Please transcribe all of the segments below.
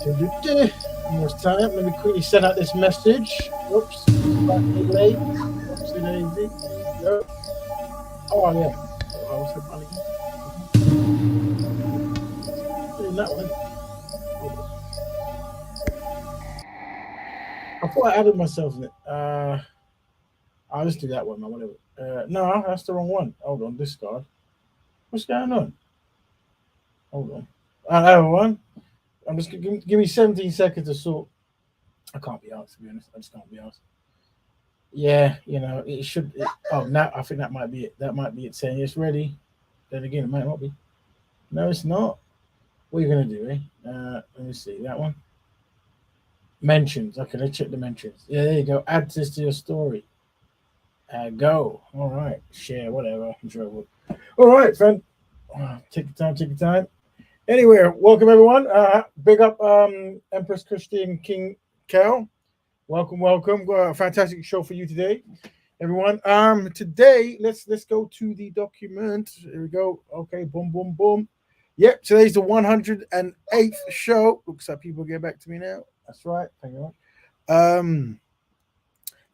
Almost time. Let me quickly send out this message. Oops, slightly late. Oopsie daisy. Yep. Oh yeah. Oh, what's up, again? Doing that one. I thought I added myself in it. I'll just do that one, man. Whatever. No, that's the wrong one. Hold on, discard. What's going on? Hold on. Another one. I'm just give me 17 seconds to sort. I can't be asked, to be honest. I just can't be asked. Yeah, it should. Oh, now I think that might be it. That might be it saying it's ready. Then again, it might not be. No, it's not. What are you going to do, eh? Let me see. That one. Mentions. Okay, let's check the mentions. Yeah, there you go. Add this to your story. Go. All right. Share, whatever. I'm sure it will. All right, friend. Take your time. Take your time. Anyway, welcome everyone. Big up Empress Christine King Cal. Welcome, welcome. Got a fantastic show for you today, everyone. Today let's go to the document. Here we go. Okay, boom, boom, boom. Yep, today's the 108th show. Looks like people get back to me now. That's right. Thank you very much.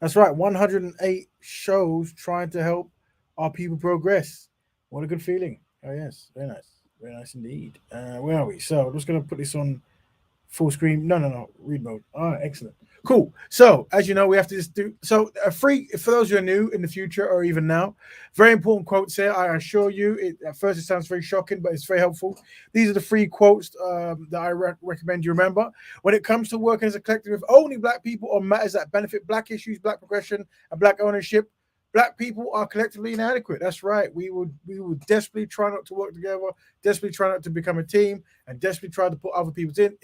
That's right. 108 shows trying to help our people progress. What a good feeling. Oh yes, very nice. Very nice indeed. Where are we? So I'm just gonna put this on full screen. No. Read mode. All right, excellent. Cool. So, as you know, we have to just do so. A free for those who are new in the future or even now. Very important quotes here. I assure you. At first, it sounds very shocking, but it's very helpful. These are the free quotes that I recommend you remember. When it comes to working as a collective with only Black people on matters that benefit Black issues, Black progression, and Black ownership, Black people are collectively inadequate. That's right. We would desperately try not to work together, desperately try not to become a team, and desperately try to put other people in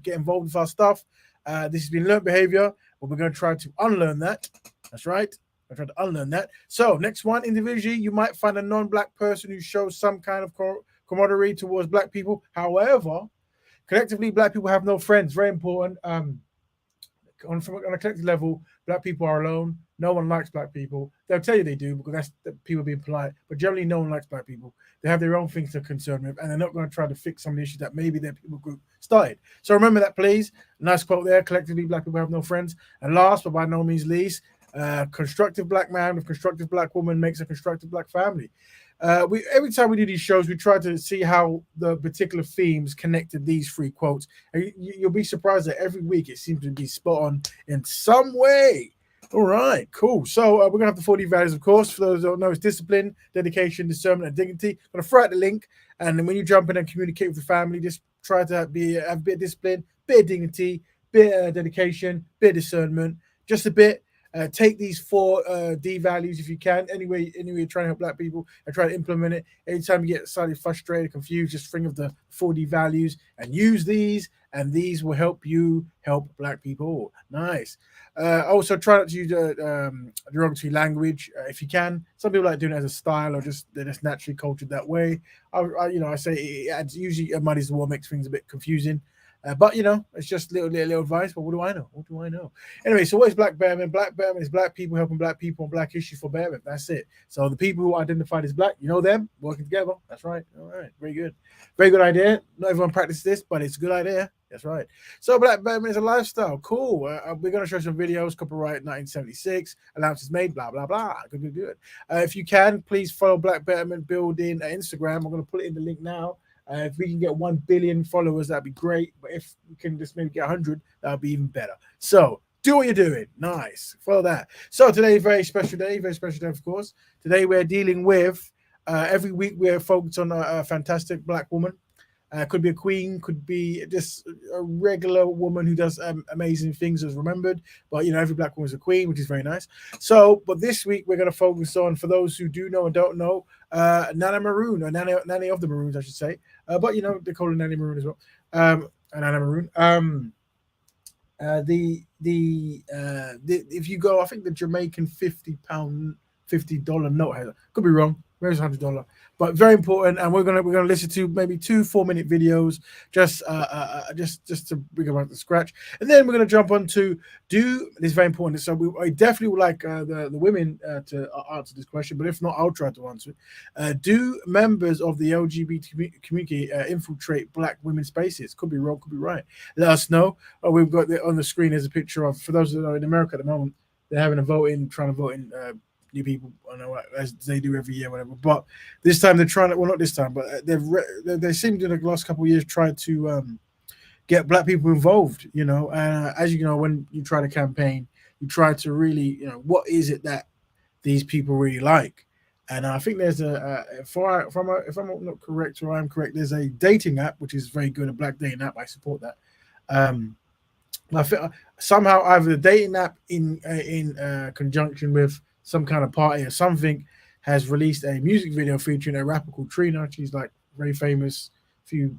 get involved with our stuff. This has been learned behavior, but we're going to try to unlearn that. That's right. I'm trying to unlearn that. So next one, individually, you might find a non-Black person who shows some kind of camaraderie towards Black people. However, collectively, Black people have no friends. Very important. On a collective level, Black people are alone. No one likes Black people. They'll tell you they do because that's the people being polite. But generally, no one likes Black people. They have their own things to concern with, and they're not going to try to fix some of the issues that maybe their people group started. So remember that, please. Nice quote there. Collectively, Black people have no friends. And last, but by no means least, constructive Black man with constructive Black woman makes a constructive Black family. We every time we do these shows, we try to see how the particular themes connected these three quotes. And you'll be surprised that every week it seems to be spot on in some way. All right, cool. So we're gonna have the 40 values, of course. For those who don't know, it's discipline, dedication, discernment, and dignity. I'm gonna throw out the link, and then when you jump in and communicate with the family, just try to have a bit of discipline, bit of dignity, bit of dedication, bit of discernment, just a bit. Take these four D values if you can. Anyway, you're trying to help Black people and try to implement it. Anytime you get slightly frustrated, confused, just think of the 4D values and use these, and these will help you help Black people. Nice. Also, try not to use derogatory language if you can. Some people like doing it as a style, or just they're just naturally cultured that way. I say it usually muddies the water, makes things a bit confusing. But it's just little advice. But what do I know? What do I know? Anyway, so what is Black Betterment? Black Betterment is Black people helping Black people on Black issues for betterment. That's it. So the people who are identified as Black, them working together. That's right. All right, very good idea. Not everyone practices this, but it's a good idea. That's right. So Black Betterment is a lifestyle. Cool. We're going to show some videos. Copyright 1976. Allowances made. Blah blah blah. Good. If you can, please follow Black Betterment Building Instagram. I'm going to put it in the link now. If we can get 1 billion followers, that'd be great. But if we can just maybe get 100, that'd be even better. So do what you're doing. Nice. Follow that. So today, very special day, of course. Today we're dealing with, every week we're focused on a fantastic Black woman. Could be a queen, could be just a regular woman who does amazing things as remembered. But, every Black woman is a queen, which is very nice. So, but this week we're going to focus on, for those who do know and don't know, Nana Maroon, or Nanny of the Maroons, I should say. But, they call her Nanny Maroon as well. Nana Maroon. If you go, I think the Jamaican £50 $50 note has, could be wrong, Where's $100? But very important, and we're gonna listen to maybe 2 4 minute videos, just to bring them up to scratch, and then we're gonna jump on to do this is very important. So I definitely would like the women to answer this question, but if not, I'll try to answer it. Do members of the LGBT community infiltrate Black women spaces? Could be wrong, could be right. Let us know. We've got on the screen is a picture of, for those that are in America at the moment, they're having a voting, trying to vote in. New people, I know, as they do every year, whatever. But this time they're trying to, well, not this time, but they seem to in the last couple of years try to get Black people involved. As you know, when you try to campaign, you try to really, what is it that these people really like? And I think there's if I'm not correct or I'm correct, there's a dating app which is very good, a Black dating app. I support that. I feel somehow either the dating app in conjunction with some kind of party or something has released a music video featuring a rapper called Trina. She's like very famous, few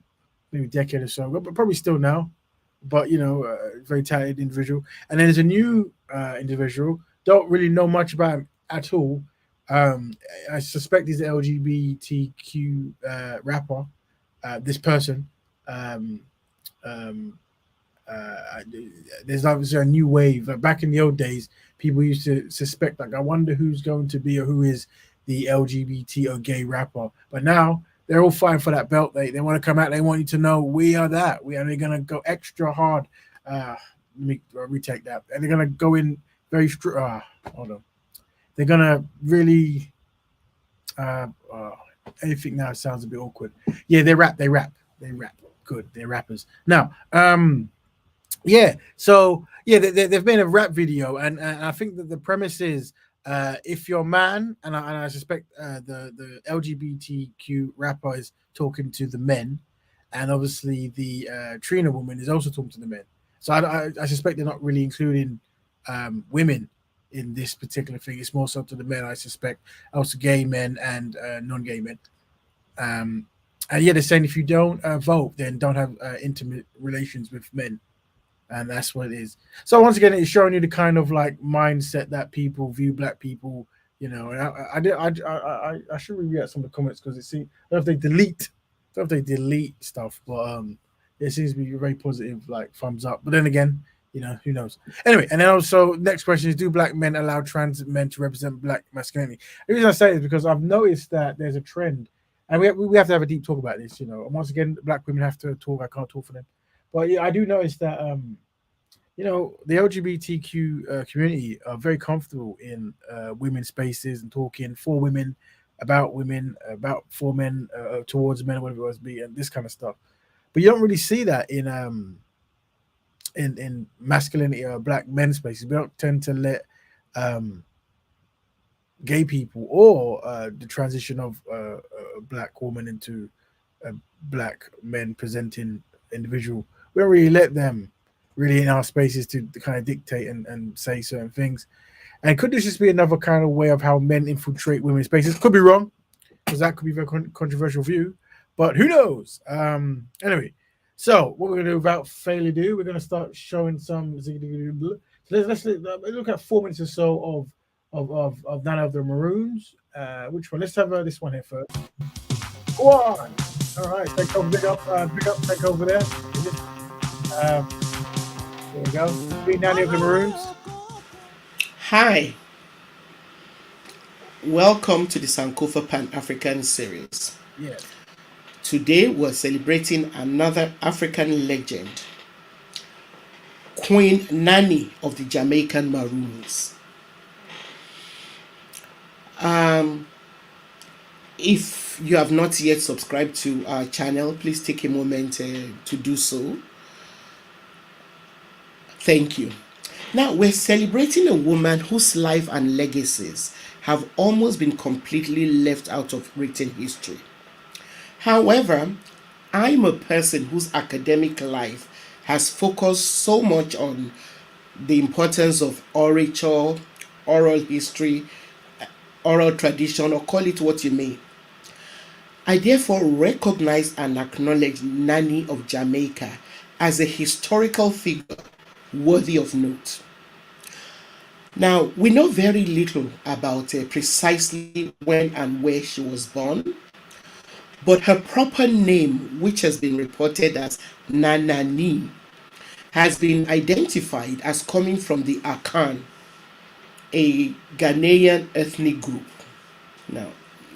maybe decade or so, but probably still now. But very talented individual. And then there's a new individual. Don't really know much about him at all. I suspect he's an LGBTQ rapper. This person. Um, um, there's obviously a new wave. Like back in the old days, people used to suspect, like, I wonder who's going to be or who is the LGBT or gay rapper. But now they're all fighting for that belt. They want to come out. They want you to know we are that. We are. They're gonna go extra hard. Let me retake that. And they're gonna go in very hold on. They're gonna really. Anything now sounds a bit awkward. Yeah, they rap. Good. They're rappers now. Yeah. So yeah, they've made a rap video, and I think that the premise is, if you're a man, and I suspect the LGBTQ rapper is talking to the men, and obviously the Trina woman is also talking to the men. So I suspect they're not really including women in this particular thing. It's more so to the men, I suspect, also gay men and non-gay men. And yeah, they're saying if you don't vote, then don't have intimate relations with men, and that's what it is. So once again, it's showing you the kind of like mindset that people view Black people. And I should review out some of the comments because it seems I don't know if they delete stuff, but it seems to be a very positive, like thumbs up. But then again, who knows? Anyway, and then also next question is: do Black men allow trans men to represent Black masculinity? The reason I say it is because I've noticed that there's a trend, and we have to have a deep talk about this. And once again, Black women have to talk. I can't talk for them. But yeah, I do notice that the LGBTQ community are very comfortable in women's spaces and talking for women, about for men, towards men, whatever it was be, and this kind of stuff. But you don't really see that in masculinity or Black men's spaces. We don't tend to let gay people or the transition of a Black woman into a Black men presenting individual. We don't really let them really in our spaces to kind of dictate and say certain things. And could this just be another kind of way of how men infiltrate women's spaces? Could be wrong, because that could be a very controversial view, but who knows? Anyway, so what we're going to do without failure do, we're going to start showing some. So let's look at 4 minutes or so of none of the Maroons. Which one? Let's have this one here first. Go on. All right, take over, big up, take over there. There we go. Beat Nanny of the Maroons. Hi, welcome to the Sankofa Pan African series. Yeah. Today we're celebrating another African legend, Queen Nanny of the Jamaican Maroons. If you have not yet subscribed to our channel, please take a moment to do so. Thank you. Now, we're celebrating a woman whose life and legacies have almost been completely left out of written history. However, I'm a person whose academic life has focused so much on the importance of orature, oral history, oral tradition, or call it what you may. I therefore recognize and acknowledge Nanny of Jamaica as a historical figure worthy of note. Now, we know very little about precisely when and where she was born, but her proper name, which has been reported as Nanani, has been identified as coming from the Akan, a Ghanaian ethnic group. Now,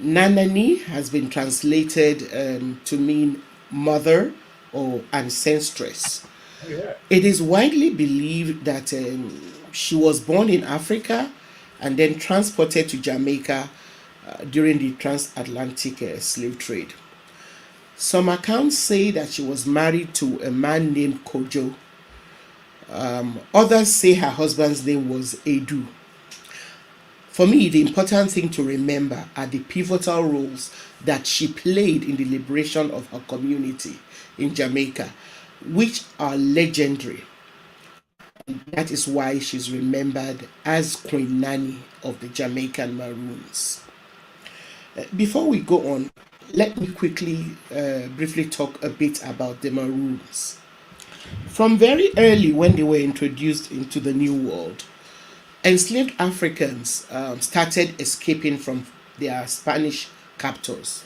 Nanani has been translated to mean mother or ancestress. Oh yeah. It is widely believed that she was born in Africa and then transported to Jamaica during the transatlantic slave trade. Some accounts say that she was married to a man named Kojo. Others say her husband's name was Edu. For me, the important thing to remember are the pivotal roles that she played in the liberation of her community in Jamaica, which are legendary. That is why she's remembered as Queen Nanny of the Jamaican Maroons. Before we go on, let me quickly, briefly talk a bit about the Maroons. From very early, when they were introduced into the New World, enslaved Africans started escaping from their Spanish captors.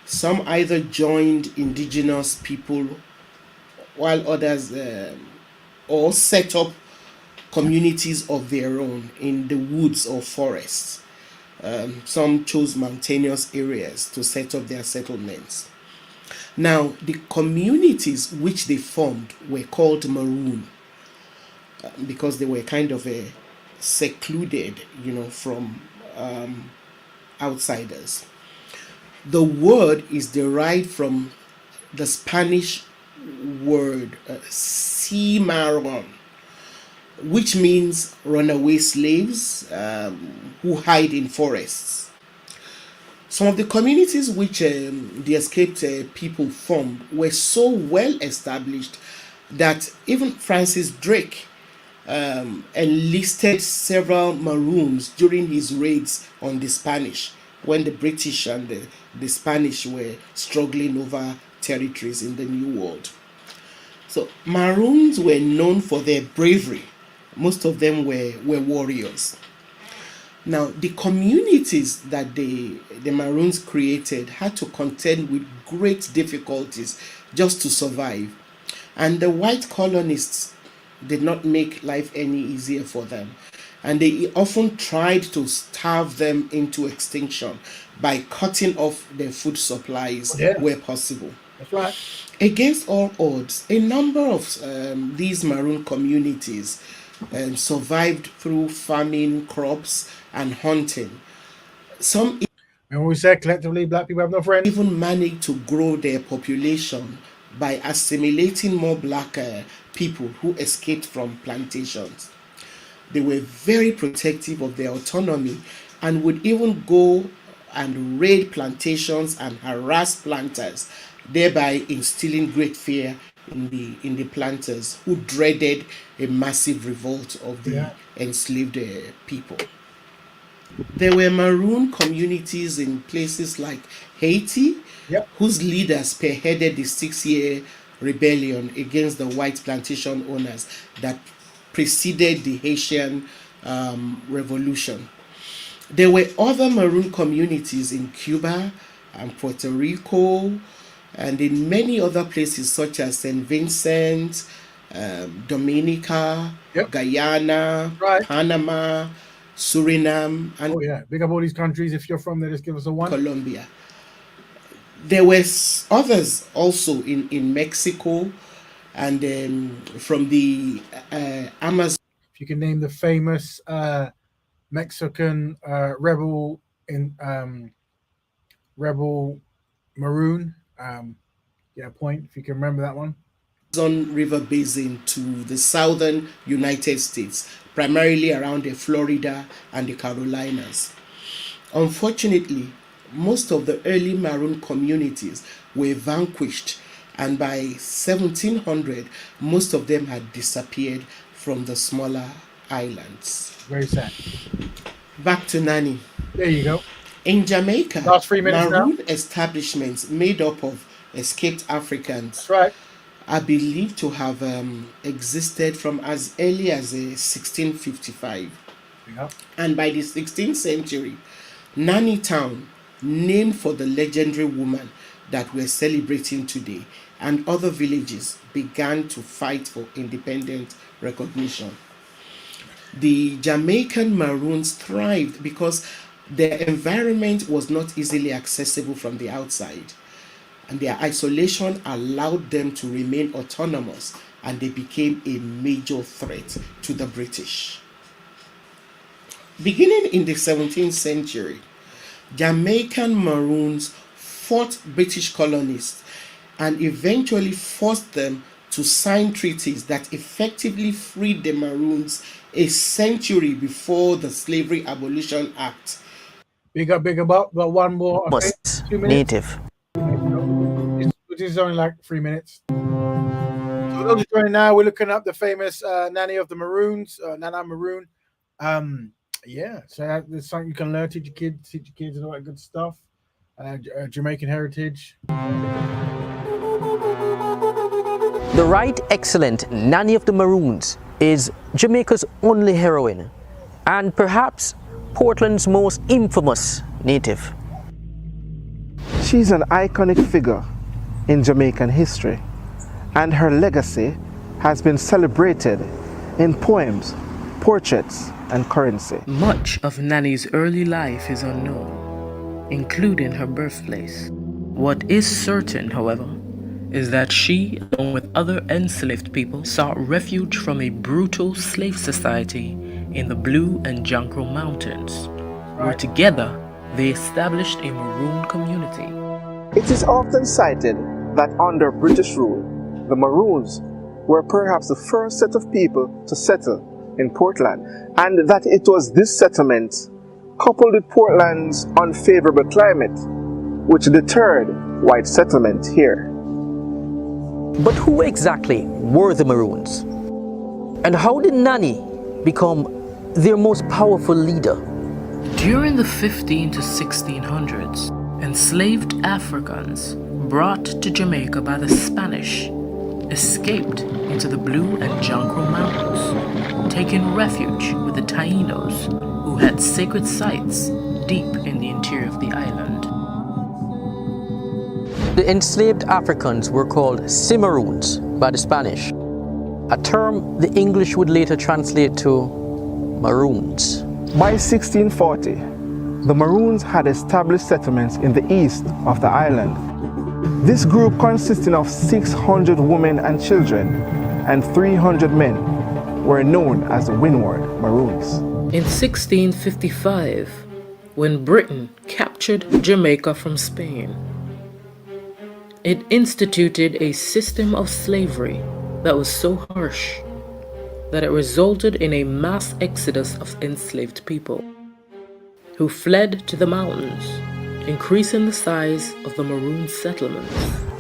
Some either joined indigenous people, while others or set up communities of their own in the woods or forests. Some chose mountainous areas to set up their settlements. Now, the communities which they formed were called Maroon because they were kind of secluded, from outsiders. The word is derived from the Spanish word cimarron, which means runaway slaves who hide in forests. Some of the communities which the escaped people formed were so well established that even Francis Drake enlisted several Maroons during his raids on the Spanish when the British and the Spanish were struggling over territories in the New World. So Maroons were known for their bravery. Most of them were warriors. Now, the communities that the Maroons created had to contend with great difficulties just to survive. And the white colonists did not make life any easier for them. And they often tried to starve them into extinction by cutting off their food supplies Yeah. where possible. That's right. Against all odds, a number of these Maroon communities survived through farming, crops, and hunting. Some Remember we said collectively black people have no friends? even managed to grow their population by assimilating more black people who escaped from plantations. They were very protective of their autonomy and would even go and raid plantations and harass planters, thereby instilling great fear in the planters who dreaded a massive revolt of the Yeah. enslaved people. There were Maroon communities in places like Haiti, Yep. whose leaders spearheaded the 6 year rebellion against the white plantation owners that preceded the Haitian Revolution. There were other Maroon communities in Cuba and Puerto Rico and in many other places such as St. Vincent, Dominica, Yep. Guyana, Right. Panama, Suriname, and Oh yeah. Big up all these countries. If you're from there, just give us a one. Colombia. There were others also in Mexico and from the Amazon If you can name the famous Mexican rebel in rebel Maroon. Yeah, point if you can remember that one. River basin to the southern United States, primarily around Florida and the Carolinas. Unfortunately, most of the early Maroon communities were vanquished, and by 1700, most of them had disappeared from the smaller islands. Very sad. Back to Nani. There you go. In Jamaica, Last 3 minutes now. Maroon establishments made up of escaped Africans That's right. are believed to have existed from as early as 1655. Yeah. And by the 16th century, Nanny Town, named for the legendary woman that we're celebrating today, and other villages began to fight for independent recognition. The Jamaican Maroons thrived because their environment was not easily accessible from the outside, and their isolation allowed them to remain autonomous, and they became a major threat to the British. Beginning in the 17th century, Jamaican Maroons fought British colonists and eventually forced them to sign treaties that effectively freed the Maroons a century before the Slavery Abolition Act. Big up, got one more, I think. Almost 2 minutes. native. Which is only like 3 minutes. So for those who joining now, we're looking up the famous Nanny of the Maroons, Nana Maroon. Yeah, so there's something you can learn, teach your kids and all that good stuff. Jamaican heritage. The right excellent Nanny of the Maroons is Jamaica's only heroine and perhaps Portland's most infamous native. She's an iconic figure in Jamaican history, and her legacy has been celebrated in poems, portraits, and currency. Much of Nanny's early life is unknown, including her birthplace. What is certain, however, is that she, along with other enslaved people, sought refuge from a brutal slave society in the Blue and Jankro Mountains, where together they established a Maroon community. It is often cited that under British rule, the Maroons were perhaps the first set of people to settle in Portland, and that it was this settlement, coupled with Portland's unfavorable climate, which deterred white settlement here. But who exactly were the Maroons? And how did Nanny become their most powerful leader? During the 15 to 1600s, enslaved Africans brought to Jamaica by the Spanish escaped into the Blue and Jankro Mountains, taking refuge with the Tainos, who had sacred sites deep in the interior of the island. The enslaved Africans were called Cimarroons by the Spanish, a term the English would later translate to Maroons. By 1640, the Maroons had established settlements in the east of the island. This group, consisting of 600 women and children and 300 men, were known as the Windward Maroons. In 1655, when Britain captured Jamaica from Spain, it instituted a system of slavery that was so harsh that it resulted in a mass exodus of enslaved people who fled to the mountains, increasing the size of the Maroon settlements.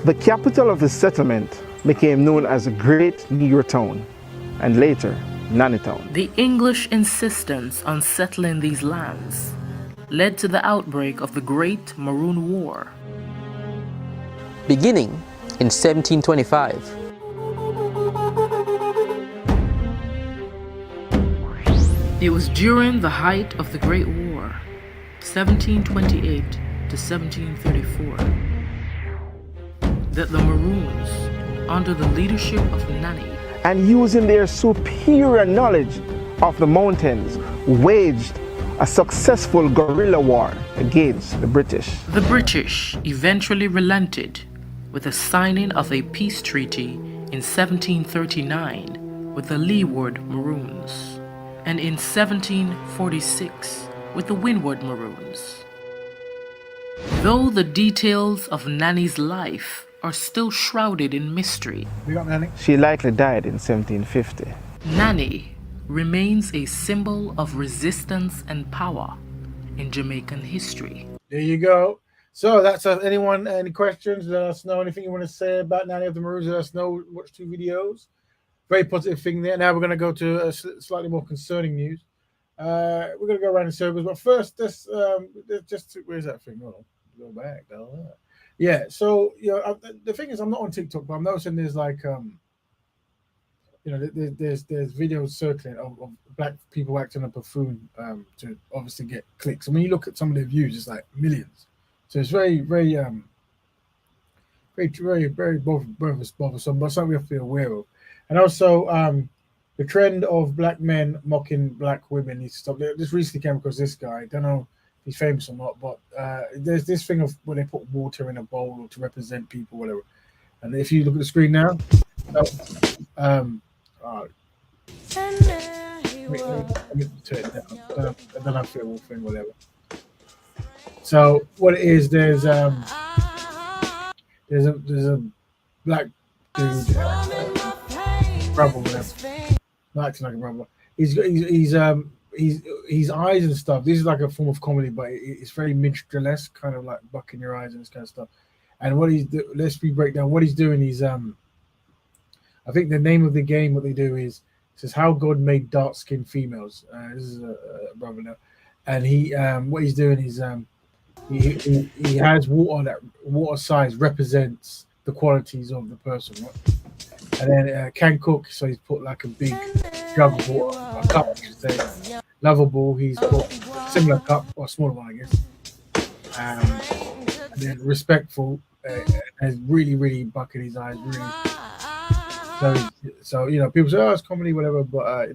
The capital of the settlement became known as the Great Negro Town, and later Nanny Town. The English insistence on settling these lands led to the outbreak of the Great Maroon War. Beginning in 1725, it was during the height of the Great War, 1728 to 1734, that the Maroons, under the leadership of Nanny, and using their superior knowledge of the mountains, waged a successful guerrilla war against the British. The British eventually relented with the signing of a peace treaty in 1739 with the Leeward Maroons, and in 1746 with the Windward Maroons. Though the details of Nanny's life are still shrouded in mystery, We got Nanny. She likely died in 1750. Nanny remains a symbol of resistance and power in Jamaican history. There you go. So that's anyone, any questions? Let us know. Anything you want to say about Nanny of the Maroons? Let us know. Watch 2 videos. Very positive thing there. Now we're going to go to slightly more concerning news. We're going to go around in circles, but first, where's that thing? Hold on, go back. Yeah. So the thing is, I'm not on TikTok, but I'm noticing there's like there's videos circulating of black people acting a buffoon to obviously get clicks. And when you look at some of their views, it's like millions. So it's very, very, very bothersome, but something we have to be aware of. And also, the trend of black men mocking black women needs to stop. Just recently came across this guy. I don't know if he's famous or not, but there's this thing of where they put water in a bowl to represent people, whatever. And if you look at the screen now, so, um, uh, let me turn it down. I don't know if it will thing, whatever. So what it is, there's a black dude, brother, whatever, not acting like a brother. He's eyes and stuff. This is like a form of comedy, but it's very minstrel-esque, kind of like bucking your eyes and this kind of stuff. And let's break down what he's doing. I think the name of the game, what they do is, it says how God made dark-skinned females. This is a brother now, and what he's doing is he has water size represents the qualities of the person, right? And then can cook, so he's put like a big jug of water, a cup, I should say. Lovable, he's put a similar cup or a smaller one, I guess. And then respectful, and really, really bucking his eyes, really. So people say, oh, it's comedy, whatever, but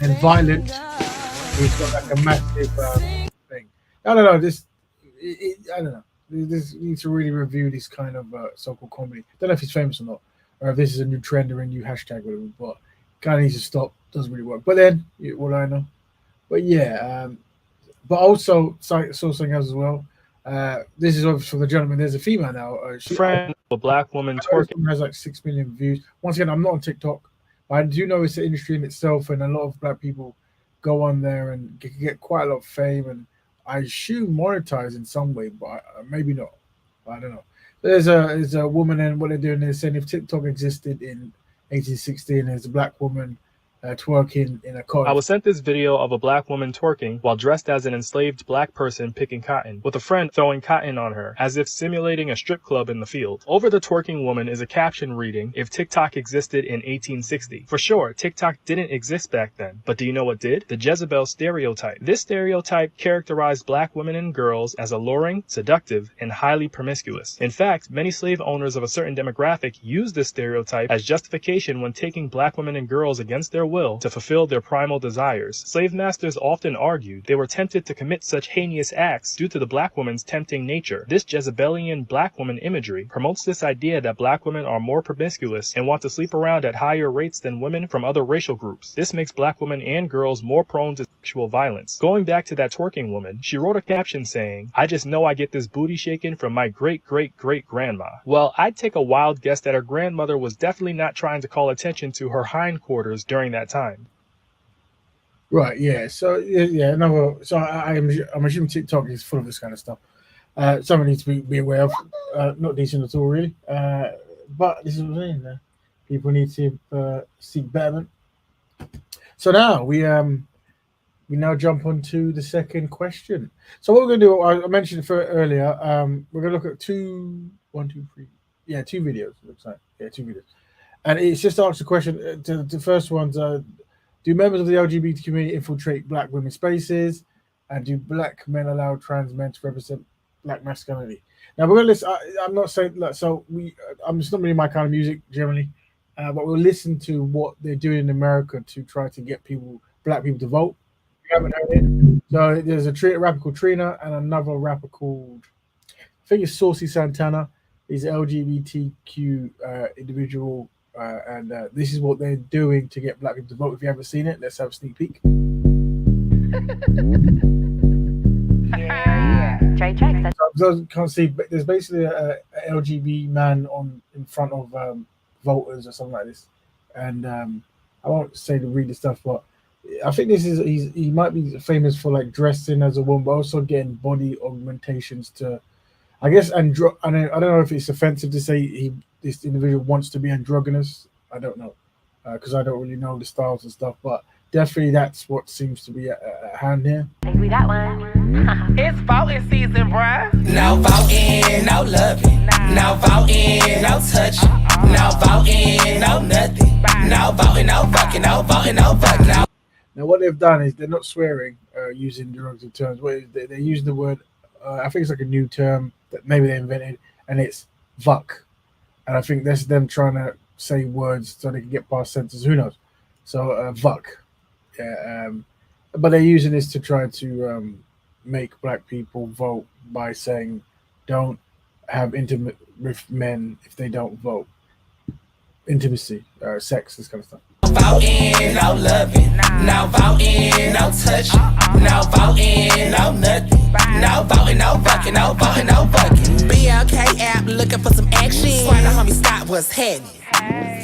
and violent. He's got like a massive thing. I don't know. I don't know. This needs to really review this kind of so-called comedy. Don't know if he's famous or not, or if this is a new trend or a new hashtag, whatever. But kind of needs to stop. Doesn't really work. But then, what do I know? But yeah. But also saw something else as well. This is obviously for the gentleman. There's a female now. Friend, a black woman twerking. Has like 6 million views. Once again, I'm not on TikTok, but I do know it's an industry in itself, and a lot of black people go on there and get quite a lot of fame, and I assume monetize in some way, but maybe not. I don't know. There's a woman, and what they're doing is saying if TikTok existed in 1860 and there's a black woman twerking in a cottage. I was sent this video of a black woman twerking while dressed as an enslaved black person picking cotton, with a friend throwing cotton on her, as if simulating a strip club in the field. Over the twerking woman is a caption reading, if TikTok existed in 1860. For sure, TikTok didn't exist back then, but do you know what did? The Jezebel stereotype. This stereotype characterized black women and girls as alluring, seductive, and highly promiscuous. In fact, many slave owners of a certain demographic used this stereotype as justification when taking black women and girls against their will to fulfill their primal desires. Slave masters often argued they were tempted to commit such heinous acts due to the black woman's tempting nature. This Jezebelian black woman imagery promotes this idea that black women are more promiscuous and want to sleep around at higher rates than women from other racial groups. This makes black women and girls more prone to sexual violence. Going back to that twerking woman, she wrote a caption saying, I just know I get this booty shaking from my great-great-great-grandma. Well, I'd take a wild guess that her grandmother was definitely not trying to call attention to her hindquarters during that time. Right, yeah. So yeah, another. So I'm assuming TikTok is full of this kind of stuff. Someone needs to be aware of. Not decent at all, really. But this is what I'm saying. People need to seek betterment. So now we now jump on to the second question. So what we're going to do, I mentioned it earlier. We're going to look at two videos. It looks like 2 videos, and it's just to answer the question. The first one's. Do members of the LGBT community infiltrate black women's spaces? And do black men allow trans men to represent black masculinity? Now we're gonna listen. I'm not saying that. So I'm just not really my kind of music generally, but we'll listen to what they're doing in America to try to get black people to vote. You haven't heard it. So there's a rapper called Trina and another rapper called, I think it's Saucy Santana. He's an LGBTQ individual. And this is what they're doing to get black people to vote. If you haven't seen it, let's have a sneak peek. So can't see, but there's basically a LGBT man in front of voters or something like this, and I won't say to read the stuff, but I think he might be famous for like dressing as a woman, but also getting body augmentations to, I guess, and I don't know if it's offensive to say this individual wants to be androgynous. I don't know, because I don't really know the styles and stuff, but definitely that's what seems to be at hand here. I think we got one. It's voting season, bruh. No voting, no loving. No voting, no touching. No voting, no nothing. No voting, no fucking, no voting, no fucking. No. Now, what they've done is they're not swearing using derogatory terms. What is they use the word, I think it's like a new term that maybe they invented, and it's "vuck." And I think that's them trying to say words so they can get past sentences. Who knows? So, "vuck." Yeah, but they're using this to try to make black people vote by saying, don't have intimate with men if they don't vote. Intimacy, sex, this kind of stuff. Voting, no loving. No voting, no touching. No voting, no nothing. No voting, no fucking, no voting, no fucking. BLK app looking for some action. Why the homie stop what's happening?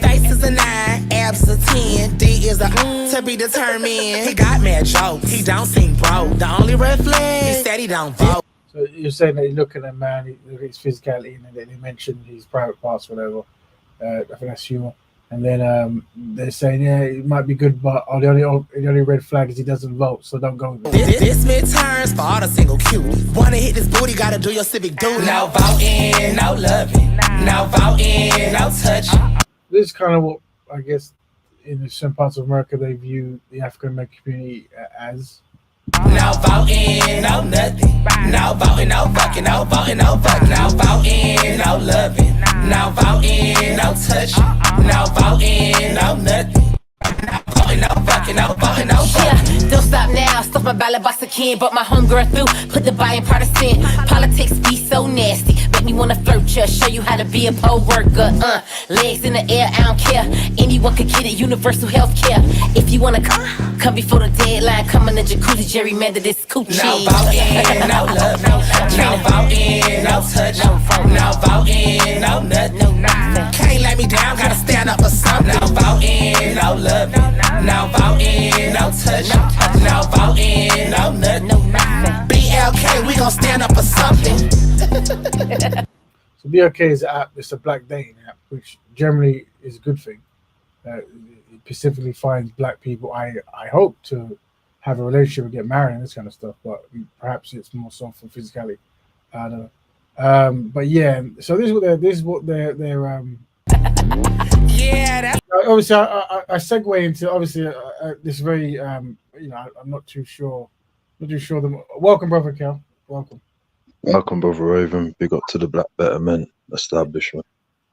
Face is a 9, abs is a 10, D is a to be determined. He got mad jokes, he don't seem broke. The only red flag, he said he don't vote. So you're saying that you look at a man, you look at his physicality, and then they mention his private parts, whatever. I think that's humor. And then they're saying, yeah, it might be good, but the only red flag is he doesn't vote, so don't go with it. This midterms for all the single cuties. Wanna hit this booty, gotta do your civic duty. No voting, no loving. No voting, no touching. This is kind of what, I guess, in some parts of America, they view the African American community as. No voting, no nothing. No voting, no fucking, no voting, no fucking. No voting, no loving. No voting, no touching. No voting, no nothing. No voting, no fucking, no voting, no fucking. Yeah, don't stop now. Stuff my ballot box again. But my homegirl through. Put the buy in partisan. Politics be so nasty. Make me wanna flirt ya. Show you how to be a poll worker. Legs in the air, I don't care. Anyone could get it. Universal health care. If you wanna come before the deadline. Come in the jacuzzi, gerrymander this coochie. No voting, no love. No voting, no touch. No voting, no nothing. Can't let me down, gotta stand up for something. No voting, no love. No voting, no touch. No voting, no nothing. BLK, we gon' stand up for something. So BLK is an app, it's a black dating app, which generally is a good thing. It specifically finds black people, I hope, to have a relationship and get married and this kind of stuff, but perhaps it's more so for physicality. I don't know. But yeah, so this is what they're Yeah, that's obviously I segue into obviously this very I'm not too sure. Welcome, brother Kel. Welcome. Welcome, Brother Raven. Big up to the Black Betterment establishment.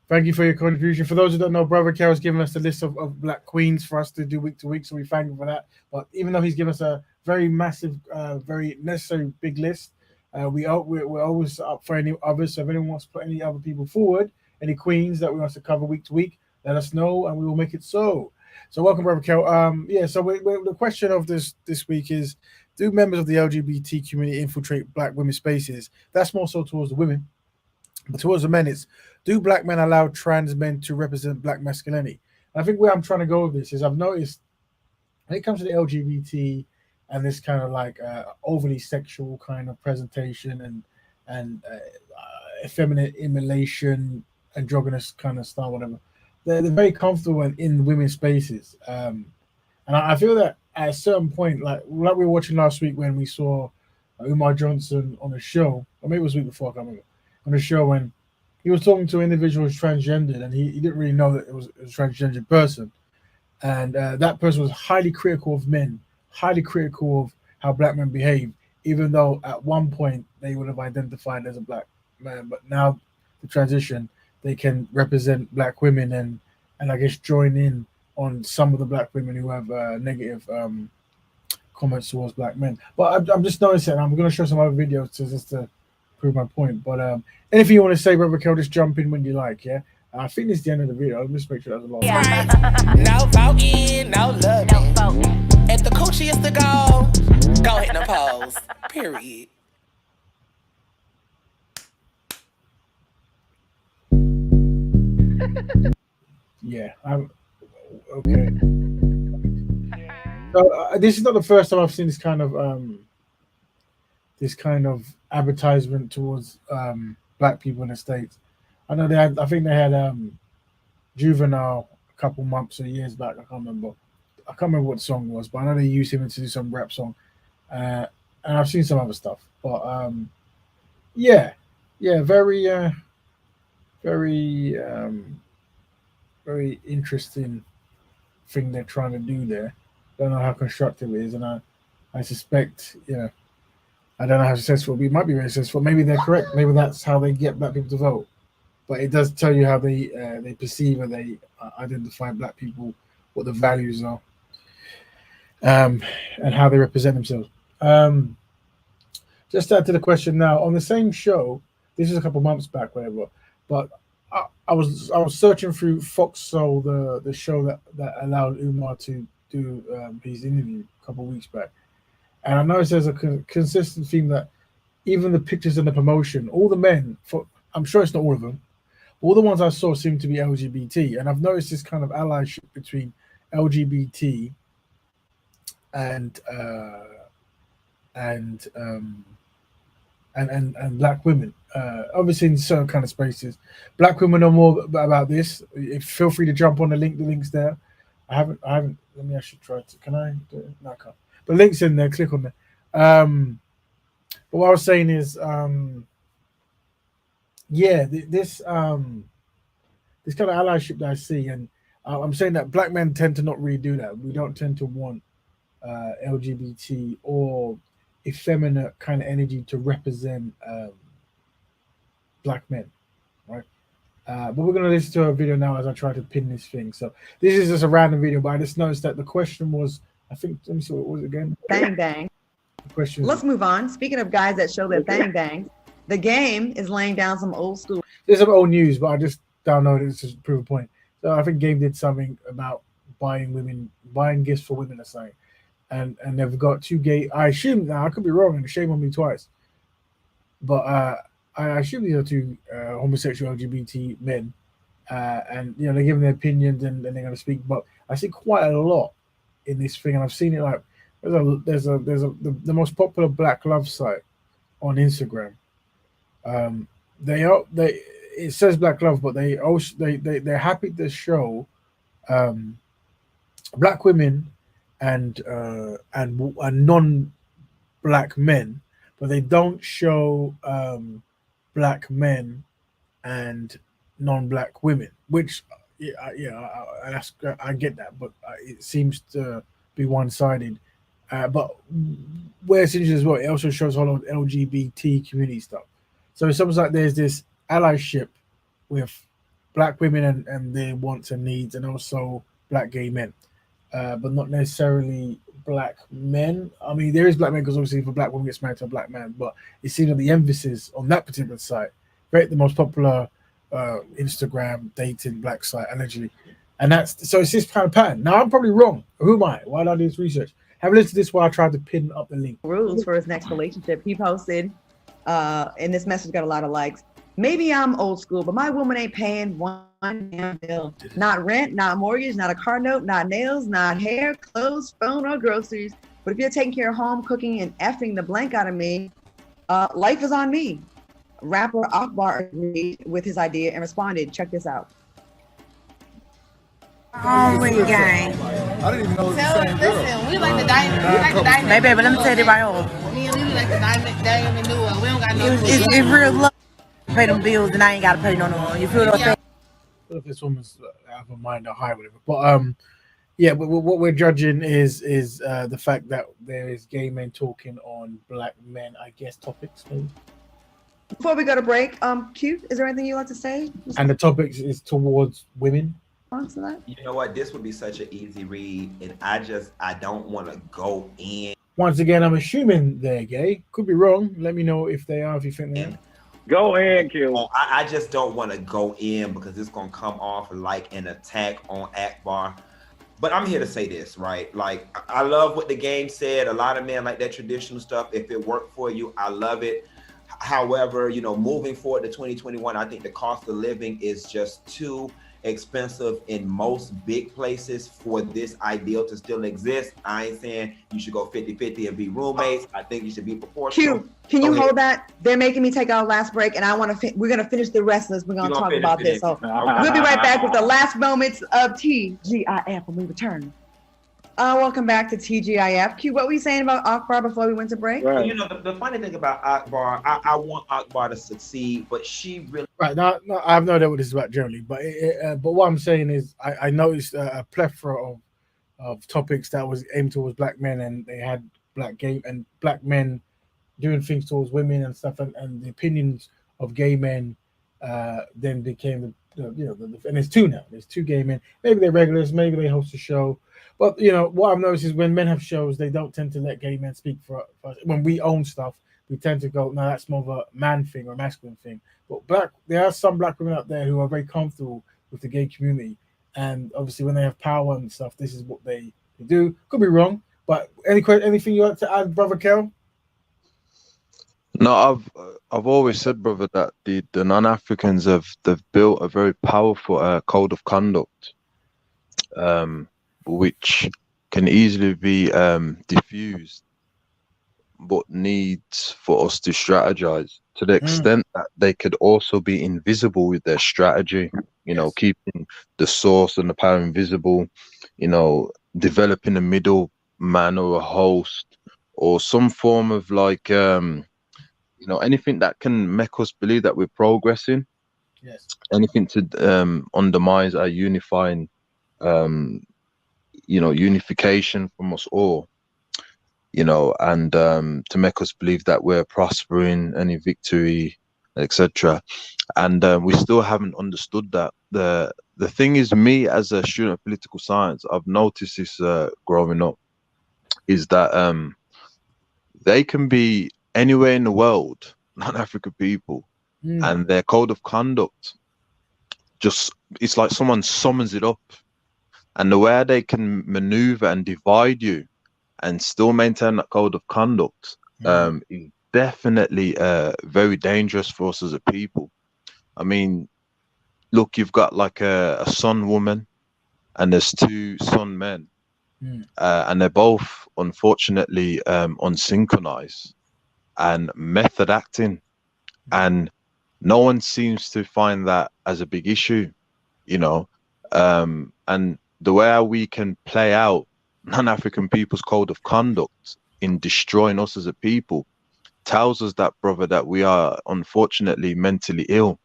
Thank you for your contribution. For those who don't know, Brother Kel has given us a list of black queens for us to do week to week, so we thank him for that. But even though he's given us a very massive, very necessary big list, we're always up for any others. So if anyone wants to put any other people forward, any queens that we want to cover week to week, let us know and we will make it so. So welcome, Brother Kel. So the question of this week is, do members of the LGBT community infiltrate black women's spaces? That's more so towards the women. But towards the men, it's, do black men allow trans men to represent black masculinity? And I think where I'm trying to go with this is I've noticed when it comes to the LGBT and this kind of like overly sexual kind of presentation and effeminate immolation, androgynous kind of style, whatever, they're very comfortable in women's spaces. And I feel that at a certain point, like we were watching last week when we saw Umar Johnson on a show, or maybe it was the week before, I can't remember, on a show when he was talking to an individual who's transgendered, and he didn't really know that it was a transgender person. And that person was highly critical of men, highly critical of how black men behave, even though at one point they would have identified as a black man. But now the transition, they can represent black women and I guess join in on some of the black women who have negative comments towards black men. But I'm just noticing, I'm going to show some other videos just to prove my point. But anything you want to say, Brother Kel, just jump in when you like, yeah? I think this is the end of the video. I'll just make sure that's a lot. no voting, no loving. If the coochie is the goal, go hit the pose. Period. Yeah, I'm okay. So this is not the first time I've seen this kind of advertisement towards black people in the States. I know I think they had Juvenile a couple months or years back. I can't remember what the song was, but I know they used him to do some rap song. and I've seen some other stuff, but yeah, very very very interesting thing they're trying to do there. Don't know how constructive it is, and I suspect, I don't know how successful it might be very successful. Maybe they're correct. Maybe that's how they get black people to vote. But it does tell you how they perceive and they identify black people, what the values are, and how they represent themselves. Just to add to the question now, on the same show, this is a couple months back, whatever. But I was searching through Fox Soul, the show that allowed Umar to do his interview a couple of weeks back, and I noticed there's a consistent theme that even the pictures and the promotion, all the men, I'm sure it's not all of them, all the ones I saw seem to be LGBT, and I've noticed this kind of allyship between LGBT and black women. Obviously, in certain kind of spaces, black women know more about this. Feel free to jump on the link. The link's there. I haven't. Let me actually try to. Can I do it? No, I can't. But link's in there. Click on there. But what I was saying is, this kind of allyship that I see, and I'm saying that black men tend to not really do that. We don't tend to want LGBT or effeminate kind of energy to represent black men, right? But we're going to listen to a video now as I try to pin this thing. So this is just a random video, but I just noticed that the question was, I think, let me see, what was it again? Bang bang. The question. Let's move on. Speaking of guys that show their bang bangs, the game is laying down some old school. There's some old news, but I just downloaded it to prove a point. So I think Game did something about buying gifts for women or something. And they've got two gay. I assume now I could be wrong, and shame on me twice. But I assume these are two homosexual LGBT men, and they're giving their opinions and they're going to speak. But I see quite a lot in this thing, and I've seen it like there's the most popular black love site on Instagram. It says black love, but they're happy to show black women and non-black men, but they don't show black men and non-black women. Which, I get that, but it seems to be one-sided. But where it's interesting as well, it also shows a whole lot of LGBT community stuff. So it's almost like there's this allyship with black women and their wants and needs, and also black gay men. But not necessarily black men. I mean, there is black men because obviously if a black woman gets married to a black man, but it seems that the emphasis on that particular site, right, the most popular Instagram dating black site allegedly, and it's this kind of pattern. Now I'm probably wrong. Who am I? Why did I do this research? Have a listen to this while I tried to pin up the link. Rules for his next relationship. He posted, and this message got a lot of likes. Maybe I'm old school, but my woman ain't paying one damn bill. Not rent, not mortgage, not a car note, not nails, not hair, clothes, phone, or groceries. But if you're taking care of home, cooking, and effing the blank out of me, life is on me. Rapper Akbar agreed with his idea and responded. Check this out. Hungry gang. I didn't even know it was the same girl. Listen, we like the diamond. We like the diamond. Hey, baby, let me tell you right home. Me and Lee like the diamond duo. We don't got no. It's real love. Pay them bills and I ain't got to pay no more. You feel what I'm saying? I don't know if this woman's out of mind or high, whatever. But but what we're judging is the fact that there is gay men talking on black men, I guess, topics. Maybe. Before we go to break, Q, is there anything you'd like to say? And the topics is towards women. To that? You know what? This would be such an easy read, and I don't want to go in. Once again, I'm assuming they're gay. Could be wrong. Let me know if they are, if you think they are. Go in, Q. I just don't want to go in because it's going to come off like an attack on Akbar. But I'm here to say this, right? Like, I love what the game said. A lot of men like that traditional stuff. If it worked for you, I love it. However, moving forward to 2021, I think the cost of living is just too expensive in most big places for this ideal to still exist. I ain't saying you should go 50-50 and be roommates. I think you should be proportional. Q, can you hold that? They're making me take our last break, and we're gonna finish the rest of this. We're gonna talk about this. So we'll be right back with the last moments of TGIF when we return. Welcome back to TGIF. Q, what were you saying about Akbar before we went to break? Right. You know, the funny thing about Akbar, I want Akbar to succeed, but she really. Right. No, I have no idea what this is about generally, but what I'm saying is I noticed a plethora of topics that was aimed towards black men, and they had black men doing things towards women and stuff, and the opinions of gay men then became and there's two now. There's two gay men. Maybe they're regulars, maybe they host a show. But what I've noticed is when men have shows, they don't tend to let gay men speak for us. When we own stuff, we tend to go, no, that's more of a man thing or a masculine thing. But there are some black women out there who are very comfortable with the gay community, and obviously when they have power and stuff, this is what they do. Could be wrong, but anything you like to add, brother Kel? No, I've always said, brother, that the non-Africans they've built a very powerful code of conduct, which can easily be diffused, but needs for us to strategize to the extent that they could also be invisible with their strategy. Keeping the source and the power invisible. Developing a middle man or a host or some form of like anything that can make us believe that we're progressing. Yes. Anything to undermine our unifying unification from us all, and to make us believe that we're prospering, any victory, etc. And we still haven't understood that. The thing is, me as a student of political science, I've noticed this growing up, is that they can be anywhere in the world, non-African people, and their code of conduct it's like someone summons it up, and the way they can maneuver and divide you and still maintain that code of conduct is definitely very dangerous for us as a people. I mean, look, you've got like a sun woman and there's two sun men, and they're both unfortunately unsynchronized and method acting, and no one seems to find that as a big issue, and the way we can play out non-African people's code of conduct in destroying us as a people tells us that, brother, that we are unfortunately mentally ill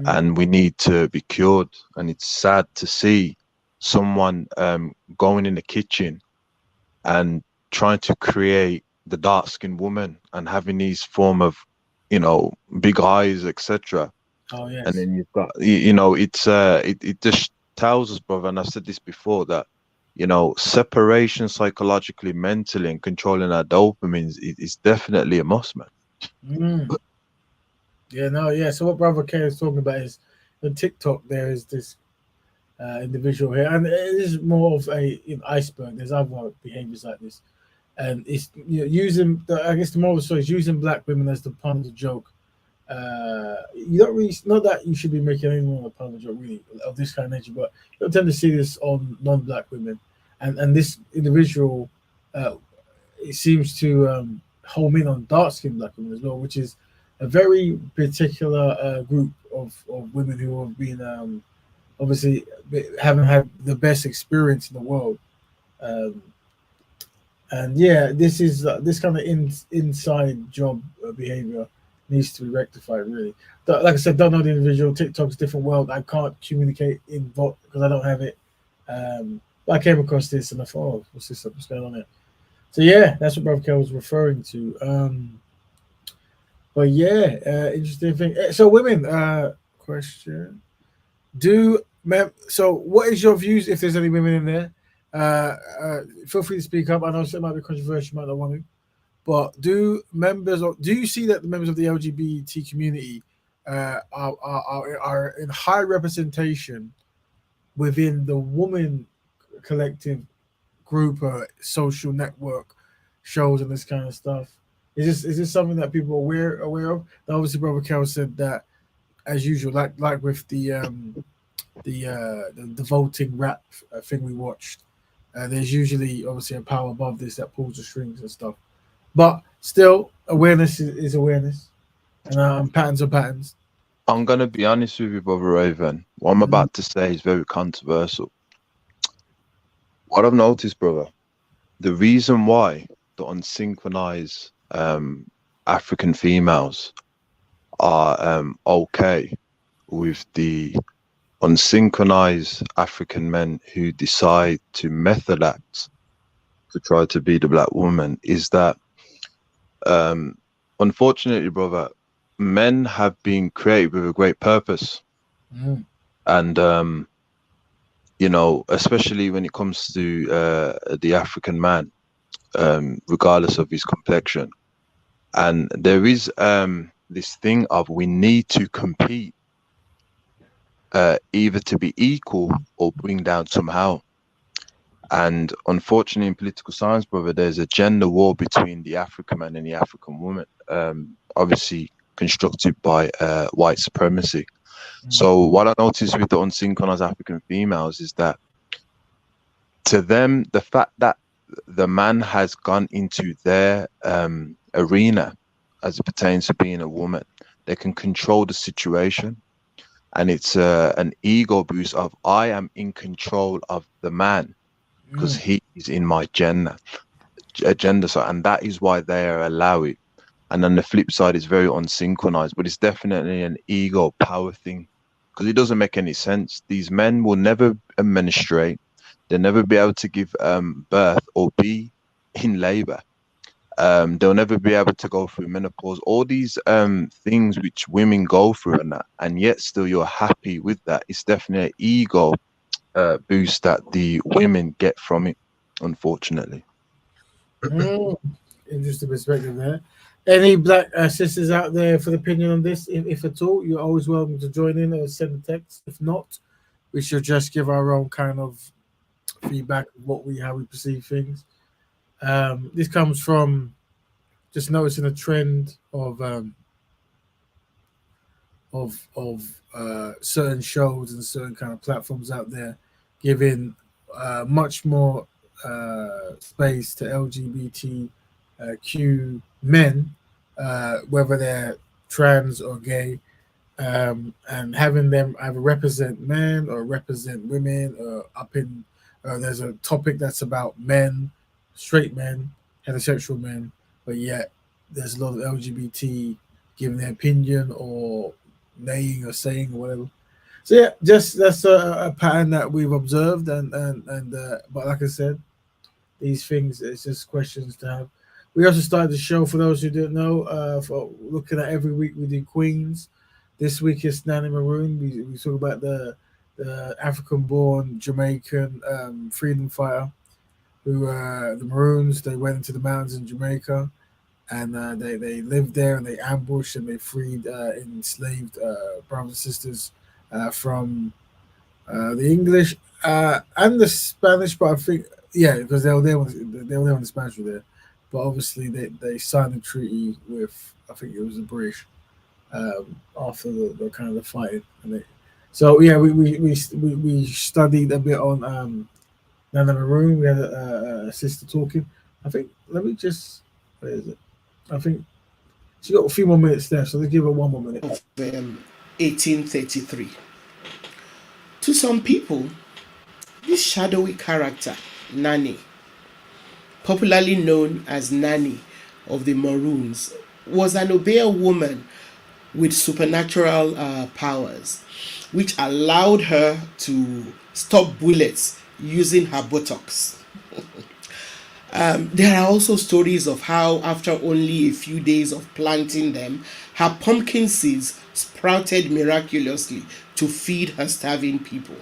and we need to be cured. And it's sad to see someone going in the kitchen and trying to create the dark-skinned woman and having these form of big eyes, etc. Oh yes. And then you've got it just tells us, brother, and I've said this before, that separation psychologically, mentally, and controlling our dopamines is definitely a must, man. So what brother K is talking about is on TikTok there is this individual here, and it is more of a iceberg. There's other behaviors like this, and it's using I guess the moral of the story is using black women as the pun of joke. You don't really, not that you should be making anyone a pun of joke really of this kind of nature, but you don't tend to see this on non-black women, and this individual it seems to home in on dark-skinned black women as well, which is a very particular group of women who have been obviously haven't had the best experience in the world. And yeah, this is this kind of inside job behavior needs to be rectified. Really, like I said, don't know the individual. TikTok's a different world. I can't communicate in vote because I don't have it. But I came across this and I thought, oh, what's this? What's going on there? So yeah, that's what Brother Kel was referring to. But yeah, interesting thing. So women, question: so what is your views? If there's any women in there, feel free to speak up. I know it might be controversial, you might not want to, but do you see that the members of the LGBT community are in high representation within the woman collective group, social network shows and this kind of stuff? Is this something that people are aware of? Now, obviously, Brother Kel said that, as usual, like with the voting rap thing we watched, there's usually obviously a power above this that pulls the strings and stuff. But still, awareness is awareness, and patterns are patterns. I'm gonna be honest with you, Brother Raven. What I'm about to say is very controversial. What I've noticed, brother, the reason why the unsynchronized African females are okay with the unsynchronized African men who decide to method act to try to be the black woman is that, unfortunately, brother, men have been created with a great purpose. Mm. And, you know, especially when it comes to the African man, regardless of his complexion. And there is this thing of we need to compete either to be equal or bring down somehow. And unfortunately, in political science, brother, there's a gender war between the African man and the African woman, obviously constructed by white supremacy. So what I noticed with the unsynchronized African females is that to them, the fact that the man has gone into their arena as it pertains to being a woman, they can control the situation. And it's an ego boost of I am in control of the man because he is in my agenda. So, and that is why they are allowed. And then the flip side is very unsynchronized, but it's definitely an ego power thing because it doesn't make any sense. These men will never menstruate. They'll never be able to give birth or be in labor. They'll never be able to go through menopause. All these things which women go through and that, and yet still you're happy with that. It's definitely an ego boost that the women get from it, unfortunately. Interesting perspective there. Any black sisters out there for the opinion on this? If at all, you're always welcome to join in or send a text. If not, we should just give our own kind of feedback of how we perceive things. This comes from just noticing a trend of certain shows and certain kind of platforms out there giving much more space to LGBTQ men, whether they're trans or gay, and having them either represent men or represent women. There's a topic that's about men, straight men, heterosexual men, but yet there's a lot of LGBT giving their opinion or naying or saying or whatever. So yeah, just that's a pattern that we've observed, and but like I said, these things it's just questions to have. We also started the show for those who didn't know. For looking at every week we do Queens. This week is Nanny Maroon. We talk about the African-born Jamaican freedom fighter who the Maroons. They went into the mountains in Jamaica, and they lived there and they ambushed and they freed enslaved brothers and sisters from the English and the Spanish. But I think because they were there when the Spanish were there. But obviously they signed a treaty with, I think it was the British after the kind of the fighting. So yeah, we studied a bit on Nana Maroon. We had a sister talking. I think where is it? I think she got a few more minutes left, so let's give her one more minute. Of 1833. To some people, this shadowy character, Nanny, popularly known as Nanny of the Maroons, was an obeah woman with supernatural powers, which allowed her to stop bullets using her buttocks. There are also stories of how, after only a few days of planting them, her pumpkin seeds sprouted miraculously to feed her starving people.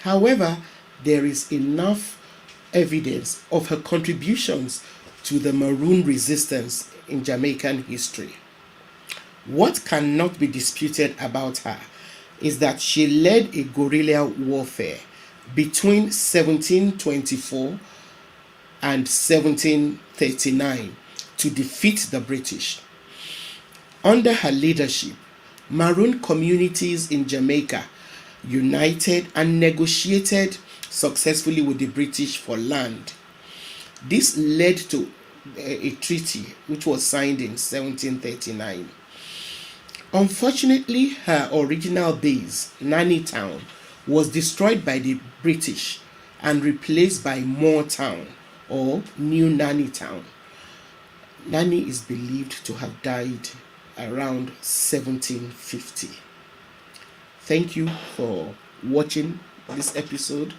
However, there is enough evidence of her contributions to the Maroon resistance in Jamaican history. What cannot be disputed about her is that she led a guerrilla warfare between 1724 and 1739 to defeat the British. Under her leadership, Maroon communities in Jamaica united and negotiated successfully with the British for land. This led to a treaty which was signed in 1739. Unfortunately, her original base, Nanny Town, was destroyed by the British and replaced by Moore Town or New Nanny Town. Nanny is believed to have died around 1750. Thank you for watching this episode.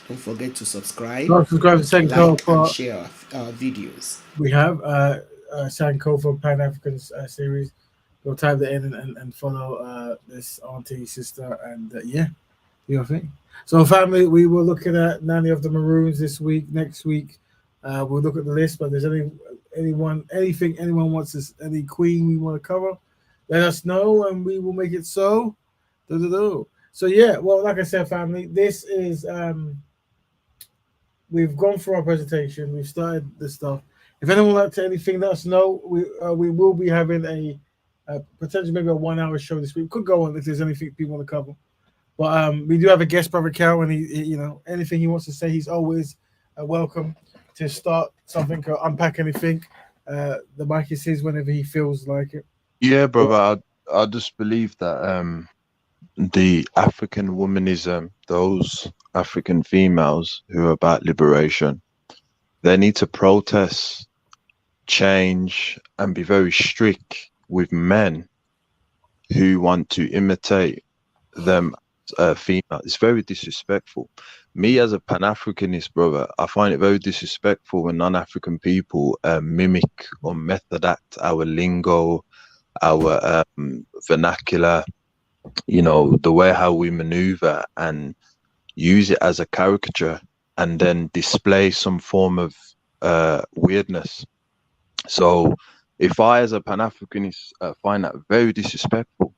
Don't forget to subscribe, Don't subscribe to Senko like, and share our videos. We have Sankofa Pan African series. Go type that in and follow this auntie, sister, and yeah, do your thing. So, family, we were looking at Nanny of the Maroons this week. Next week, we'll look at the list. But if there's anything anyone wants, any queen we want to cover, let us know, and we will make it so. So yeah, well, like I said, family, this is we've gone through our presentation. We've started the stuff. If anyone would like to anything, let us know. We will be having a potentially maybe a 1 hour show this week. Could go on if there's anything people want to cover. But we do have a guest, Brother Cal, and he anything he wants to say, he's always welcome to start something or unpack anything. The mic is his whenever he feels like it. Yeah, brother. I just believe that the African womanism, those African females who are about liberation, they need to protest, change, and be very strict with men who want to imitate them female. It's very disrespectful. Me as a Pan-Africanist, brother, I find it very disrespectful when non-African people mimic or method act our lingo, our vernacular, the way how we maneuver, and use it as a caricature and then display some form of weirdness. So if I as a Pan-Africanist find that very disrespectful,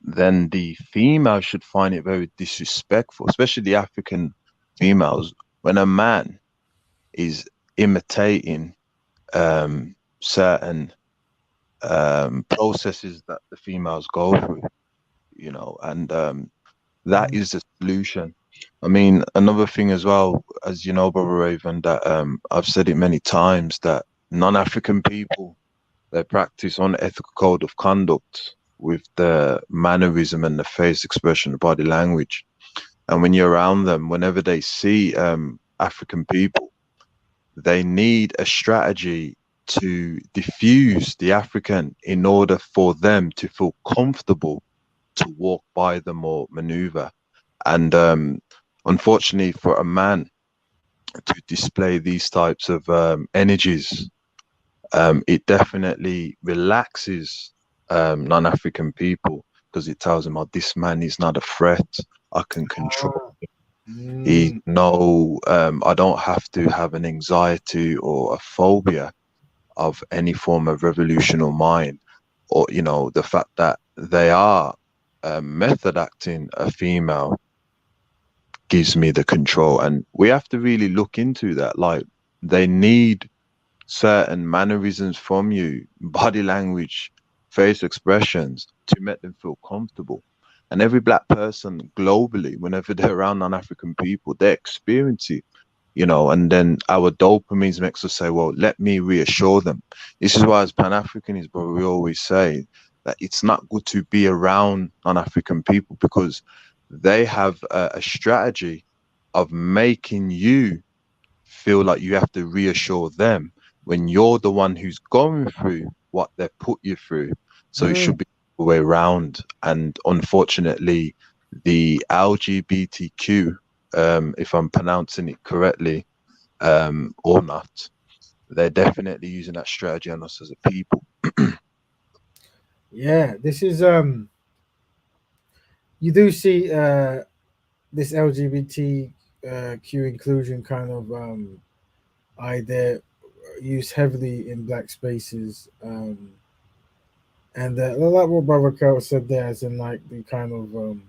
then the female should find it very disrespectful, especially the African females, when a man is imitating certain processes that the females go through, and that is the solution. I mean, another thing as well, as you know, Brother Raven, that I've said it many times, that non-African people, they practice unethical code of conduct with the mannerism and the face expression, the body language. And when you're around them, whenever they see African people, they need a strategy to diffuse the African in order for them to feel comfortable to walk by them or maneuver. And unfortunately, for a man to display these types of energies, it definitely relaxes non-African people, because it tells them, oh, this man is not a threat. I can control him. He I don't have to have an anxiety or a phobia of any form of revolutionary mind, or the fact that they are method acting a female gives me the control. And we have to really look into that. Like, they need certain mannerisms from you, body language, face expressions, to make them feel comfortable. And every black person globally, whenever they're around non-African people, they experience it, and then our dopamine makes us say, well, let me reassure them. This is why as Pan-Africanists, but we always say that it's not good to be around non-African people, because they have a strategy of making you feel like you have to reassure them when you're the one who's going through what they put you through. So it should be the way around. And unfortunately, the LGBTQ, if I'm pronouncing it correctly or not, they're definitely using that strategy on us as a people. Yeah, this is you do see this LGBTQ inclusion kind of idea used heavily in black spaces, and like what Brother Carl said there, as in like the kind of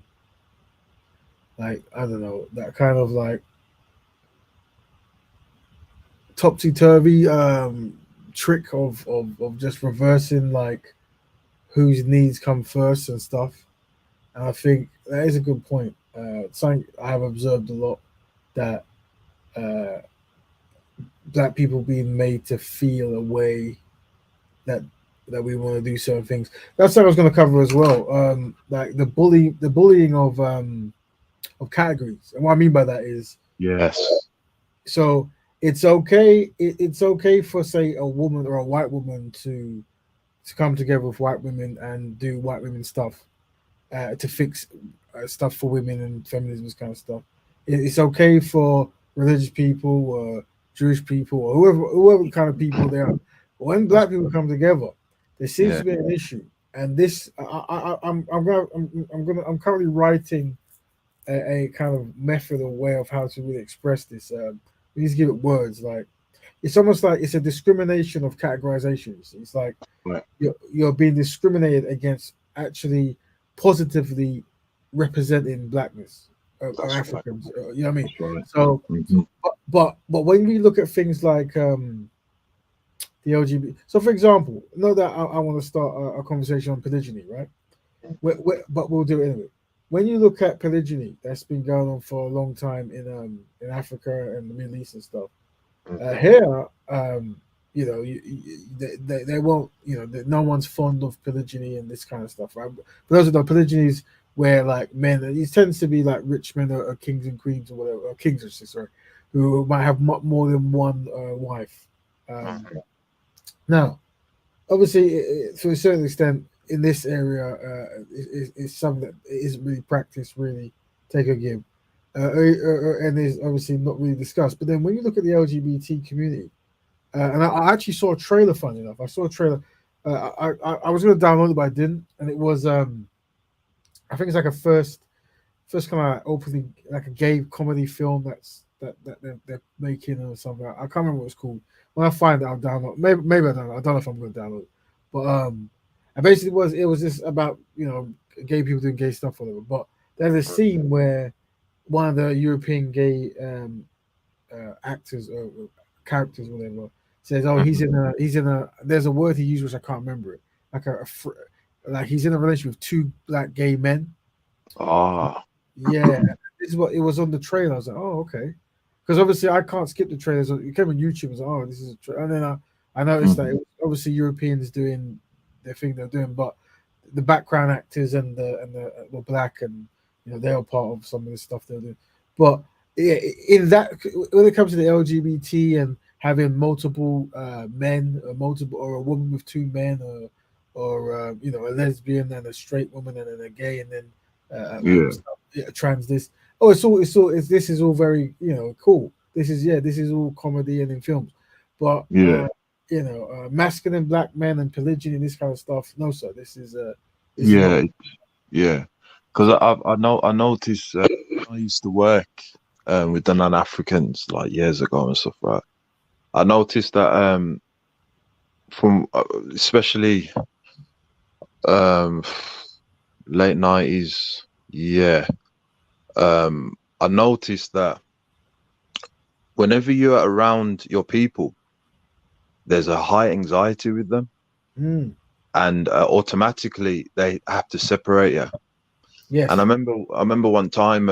like, I don't know, that kind of like topsy-turvy trick of just reversing like whose needs come first and stuff. And I think that is a good point. Something I have observed a lot, that black people being made to feel a way that we want to do certain things. That's what I was going to cover as well. Like the bullying of categories. And what I mean by that is Yes. So it's okay. It's okay for, say, a woman or a white woman to come together with white women and do white women stuff, to fix stuff for women and feminism, this kind of stuff. It's okay for religious people or Jewish people or whoever kind of people they are. But when black people come together, there seems Yeah. to be an issue. And this, I'm currently writing a kind of method or way of how to really express this. We need to give it words. Like, it's almost like it's a discrimination of categorizations. It's like Right. you're being discriminated against actually positively representing blackness or That's right. Africans. You know what I mean? That's right. So, Hmm. but when we look at things like the LGBT, so for example, know that I want to start a conversation on polygyny, right? But we'll do it anyway. When you look at polygyny, that's been going on for a long time in Africa and the Middle East and stuff. Here, they won't, no one's fond of polygyny and this kind of stuff, right? But those are the polygynies where like men, it tends to be like rich men or kings and queens or whatever, or kings or sorry, who might have more than one wife. Now, obviously, to a certain extent, in this area, it's something that isn't really practiced, really take or give, and is obviously not really discussed. But then when you look at the LGBT community, and I actually saw a trailer. Funny enough, I saw a trailer. I was going to download it, but I didn't, and it was I think it's like a first kind of like opening, like a gay comedy film that they're making or something. I can't remember what it's called. When I find it, I'll download. Maybe I don't know. I don't know if I'm going to download it. But and basically it was just about gay people doing gay stuff or whatever. But there's a scene where one of the European gay actors or characters, whatever, says, "Oh, he's in a." There's a word he used which I can't remember it. Like like he's in a relationship with two black gay men. Ah. Yeah, this is what it was on the trailer. I was like, oh, okay, because obviously I can't skip the trailers. It came on YouTube. I was like, oh, this is a trailer. And then I noticed that it was obviously Europeans doing their thing they're doing, but the background actors and the were black, and they are part of some of the stuff they're doing. But in that, when it comes to the LGBT and having multiple men, or a woman with two men, or a lesbian and a straight woman and then a gay and then trans, this this is all very cool. This is all comedy and in films, but masculine black men and polygyny and this kind of stuff, no sir, this is Yeah. not. Yeah. Because I noticed I used to work with the non-Africans like years ago and stuff, right? I noticed that from especially late 90s, I noticed that whenever you're around your people, there's a high anxiety with them, and automatically they have to separate you. Yes. And I remember one time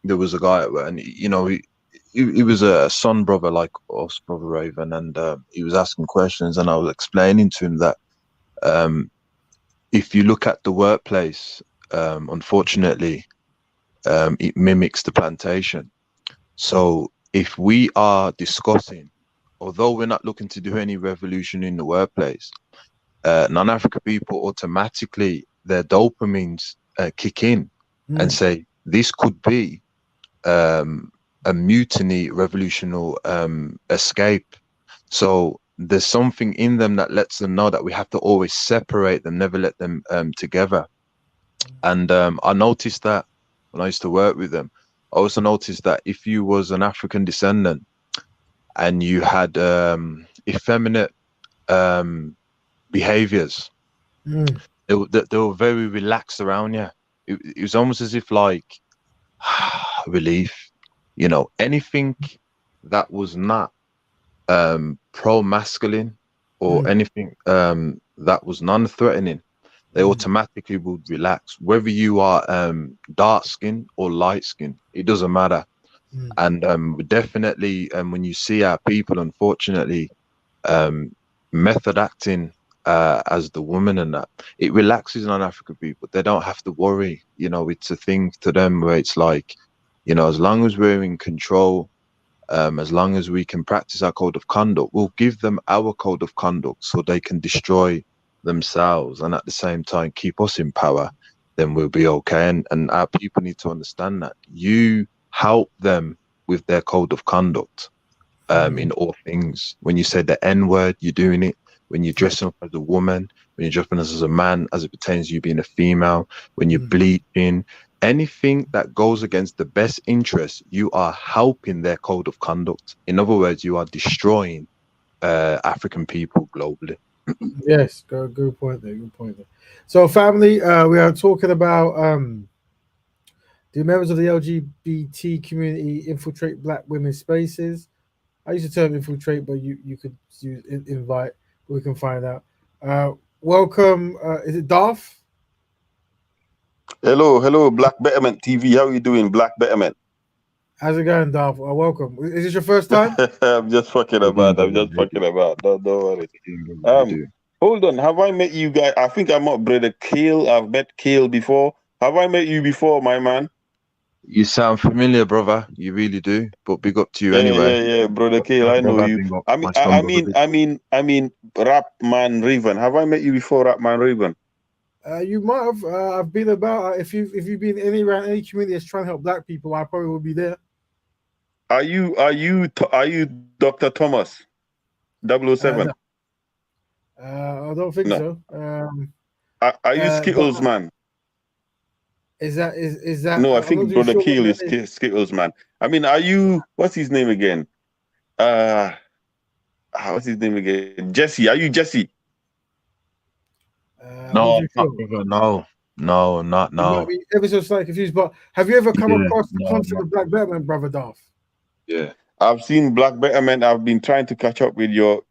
there was a guy, and he was a son brother like us, brother Raven, and he was asking questions, and I was explaining to him that if you look at the workplace, unfortunately, it mimics the plantation. So if we are discussing, although we're not looking to do any revolution in the workplace, non-African people automatically, their dopamines kick in and say, this could be a mutiny, revolutionary escape. So there's something in them that lets them know that we have to always separate them, never let them together. And I noticed that when I used to work with them. I also noticed that if you was an African descendant and you had effeminate behaviors, they were very relaxed around you. It was almost as if like relief, anything that was not pro-masculine or anything that was non-threatening, they automatically would relax. Whether you are dark skin or light skin, it doesn't matter. And definitely, when you see our people, unfortunately, method acting as the woman and that, it relaxes non-African people. They don't have to worry. It's a thing to them where it's like, As long as we're in control, as long as we can practice our code of conduct, we'll give them our code of conduct so they can destroy themselves and at the same time keep us in power, then we'll be okay. And our people need to understand that you help them with their code of conduct in all things. When you say the N word, you're doing it. When you're dressing up as a woman, when you're dressing as a man, as it pertains to you being a female, when you're bleaching, anything that goes against the best interest, you are helping their code of conduct. In other words, you are destroying African people globally. Yes, good point there. Good point there. So, family, we are talking about do members of the LGBT community infiltrate Black women's spaces? I use the term infiltrate, but you could use invite. We can find out. Welcome. Is it Darth? Hello, Black Betterment TV. How are you doing, Black Betterment? How's it going, Darth? Welcome. Is this your first time? I'm just fucking about. Don't worry. Hold on. Have I met you guys? I think I met Brother Kale. I've met Kale before. Have I met you before, my man? You sound familiar, brother. You really do. But big up to you anyway. Yeah, Brother Kale. I know you. I mean, Rap Man Raven. Have I met you before, Rap Man Raven? You might have. I've been about. If you've been around any community that's trying to help Black people, I probably will be there. Are you Dr. Thomas 007? I don't think so. Are you Skittles man? Is that? No, I think Brother Keel is Skittles man. I mean, are you? What's his name again? What's his name again? Jesse. Are you Jesse? No, not now. You might be ever so slightly confused, but have you ever come across the concept of Black Betterment, Brother Darth? Yeah, I've seen Black Betterment. I've been trying to catch up with your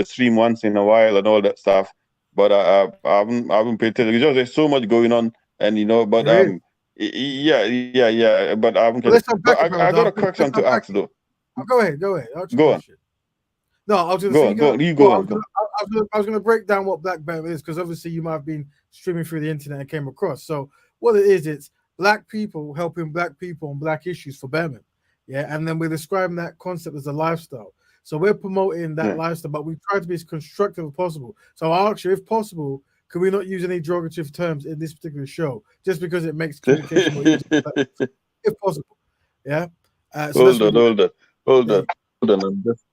stream once in a while and all that stuff, but I haven't paid attention because there's so much going on, and but really? yeah, but I haven't. But I got a question to ask though. Go ahead. Go on. No, I was going to go on. I was going to break down what Black Betterment is because obviously you might have been streaming through the internet and came across. So what it is, it's Black people helping Black people on Black issues for betterment. Yeah, and then we're describing that concept as a lifestyle. So we're promoting that lifestyle, but we try to be as constructive as possible. So I'll ask you, if possible, can we not use any derogative terms in this particular show, just because it makes communication more easy, if possible? Yeah. Hold on. I'm just...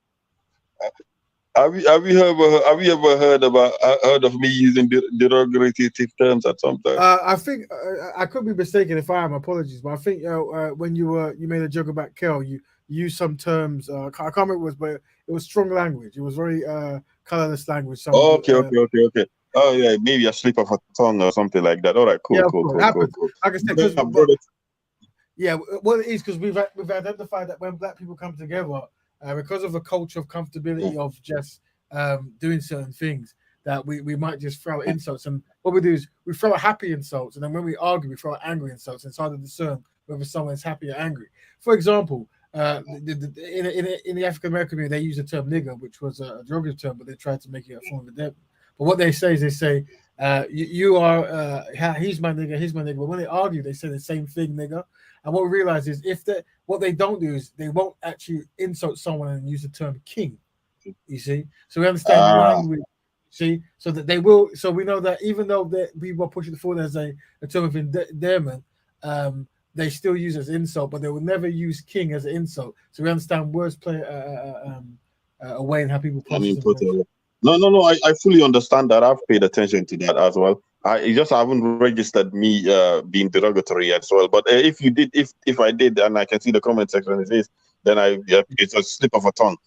Have you ever heard of me using derogative terms at some time? I think I could be mistaken if I am. Apologies, but I think when you made a joke about Kel, you used some terms. I can't remember what it was, but it was strong language. It was very colorless language. Okay. Oh yeah, maybe a slip of a tongue or something like that. All right, cool. Like I said, yeah, what it is, because we've identified that when Black people come together, because of a culture of comfortability of just doing certain things, that we might just throw insults. And what we do is we throw happy insults, and then when we argue, we throw angry insults. And it's hard to discern whether someone's happy or angry. For example, in the African American community, they use the term nigger, which was a derogative term, but they tried to make it a form of debt. But what they say is you are he's my nigger, he's my nigger. But when they argue, they say the same thing, nigger. And what we realize is what they don't do is they won't actually insult someone and use the term king. You see, so we understand the language. See, so that they will. So we know that even though we were pushing it forward as a term of endearment, they still use it as insult, but they will never use king as an insult. So we understand words play a way in how people process it. No. I fully understand that. I've paid attention to that as well. I just haven't registered me being derogatory as well. But if you did, if I did, and I can see the comment section, it says, then it's a slip of a tongue.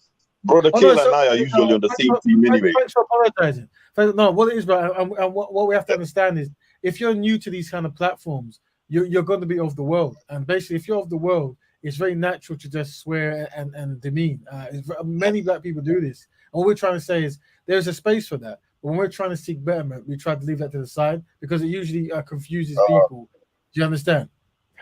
Brother Kale and I are usually on the same team anyway. Thanks for apologizing. No, what it is, right, and what we have to understand is, if you're new to these kind of platforms, you're going to be of the world. And basically, if you're of the world, it's very natural to just swear and demean. Many Black people do this. And what we're trying to say is there's a space for that. But when we're trying to seek betterment, we try to leave that to the side because it usually confuses people. Do you understand?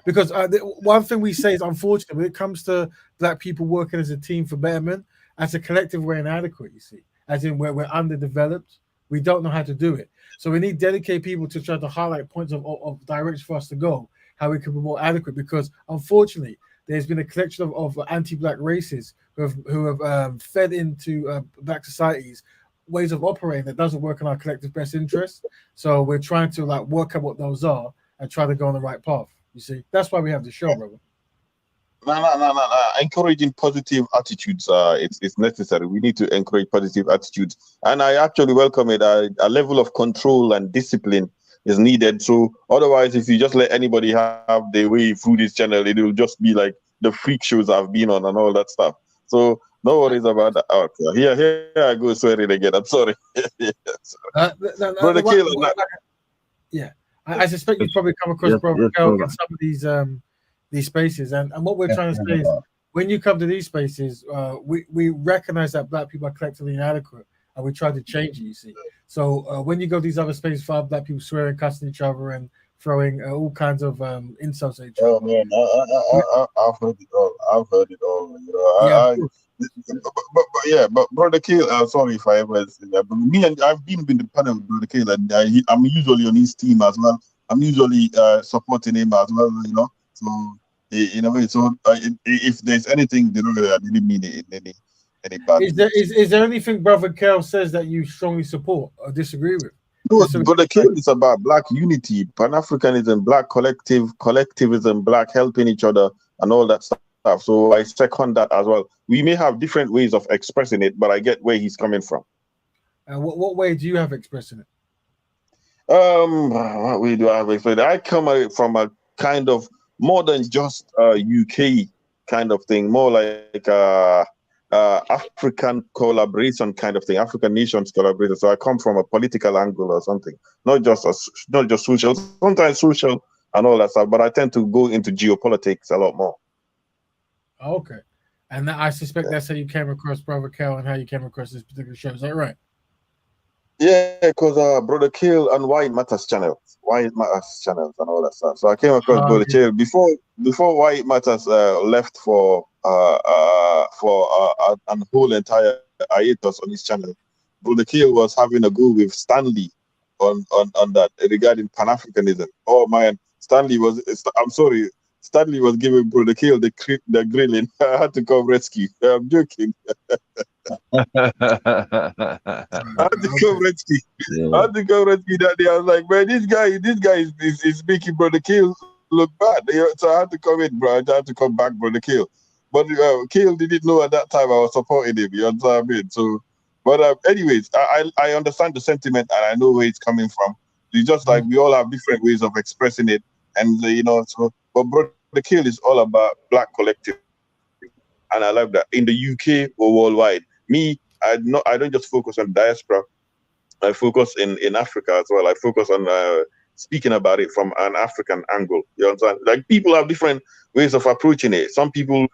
Because one thing we say is, unfortunately, when it comes to Black people working as a team for betterment, as a collective, we're inadequate, you see. As in, we're underdeveloped. We don't know how to do it. So we need dedicated people to try to highlight points of direction for us to go, how we can be more adequate. Because, unfortunately, there's been a collection of anti-black races who have fed into black societies ways of operating that doesn't work in our collective best interest. So we're trying to like work out what those are and try to go on the right path. You see, that's why we have the show, brother. No. Encouraging positive attitudes. It's necessary. We need to encourage positive attitudes, and I actually welcome it. A level of control and discipline is needed. So otherwise, if you just let anybody have their way through this channel, it will just be like the freak shows I've been on and all that stuff. So no worries about that. Okay. Here I go swearing again. I'm sorry. Brother Caleb. Yeah, I suspect you've probably come across Brother Kel in some of these spaces, and what we're trying to say is when you come to these spaces, we recognize that black people are collectively inadequate, and we try to change it. You see, so when you go to these other spaces, for black people swearing, cussing each other, and throwing all kinds of insults at each other. Oh man, I've heard it all. You know, but Brother Kale, sorry if I ever said that, but me and I've been with the panel with Brother Kale, and I'm usually on his team as well. I'm usually supporting him as well, you know. So in a way, if there's anything, I didn't mean it in any bad. Is there anything Brother Kel says that you strongly support or disagree with? No, Brother Kale is about black unity, Pan-Africanism, black collectivism, black helping each other, and all that stuff. So I second that as well. We may have different ways of expressing it, but I get where he's coming from. What way do you have expressing it? What way do I have expressed it? I come from a kind of more than just UK kind of thing, more like African collaboration kind of thing, African nations collaboration. So I come from a political angle or something, not just social, sometimes social and all that stuff, but I tend to go into geopolitics a lot more. Okay. And I suspect that's how you came across Brother Kel and how you came across this particular show. Is that right? Yeah, because Brother Kale and White Matters channels and all that stuff. So I came across Brother Kale before White Matters left for a whole entire hiatus on his channel. Brother Kale was having a go with Stanley on that regarding Pan-Africanism. Oh man, Stanley was giving Brother Kale the grilling. I had to come rescue. I'm joking. I had to come rescue that day. I was like, man, this guy is making Brother Kale look bad. So I had to come in, bro. I had to come back, Brother Kale. But Kale didn't know at that time I was supporting him. You understand what I mean? So, but anyways, I understand the sentiment and I know where it's coming from. It's just like we all have different ways of expressing it, and so. But Brother Kale is all about black collective, and I love that in the UK or worldwide. Me, I don't just focus on diaspora. I focus in Africa as well. I focus on speaking about it from an African angle. You understand? Like people have different ways of approaching it. Some people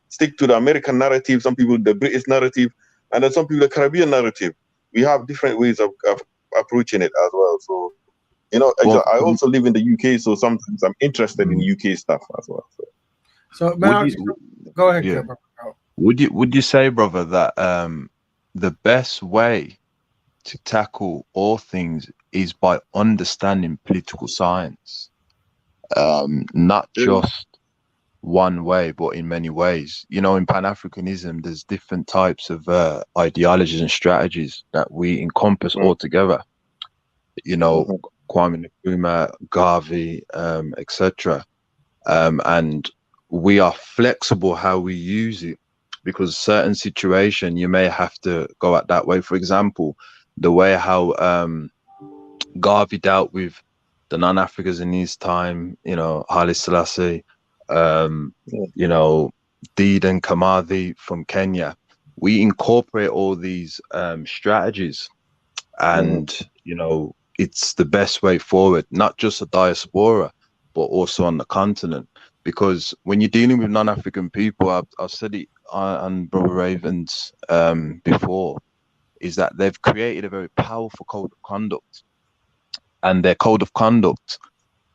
stick to the American narrative, some people the British narrative, and then some people the Caribbean narrative. We have different ways of approaching it as well. So, I also live in the UK, so sometimes I'm interested in UK stuff as well. So go ahead. Yeah. Would you say, brother, that the best way to tackle all things is by understanding political science, not just one way, but in many ways? In Pan-Africanism, there's different types of ideologies and strategies that we encompass all together. Kwame Nkrumah, Garvey, etc. And we are flexible how we use it, because certain situation you may have to go at that way. For example, the way how Garvey dealt with the non-Africans in his time, Haile Selassie, Dedan Kimathi from Kenya. We incorporate all these strategies, and it's the best way forward, not just a diaspora, but also on the continent. Because when you're dealing with non-African people, I've said it on Brother Ravens before, is that they've created a very powerful code of conduct, and their code of conduct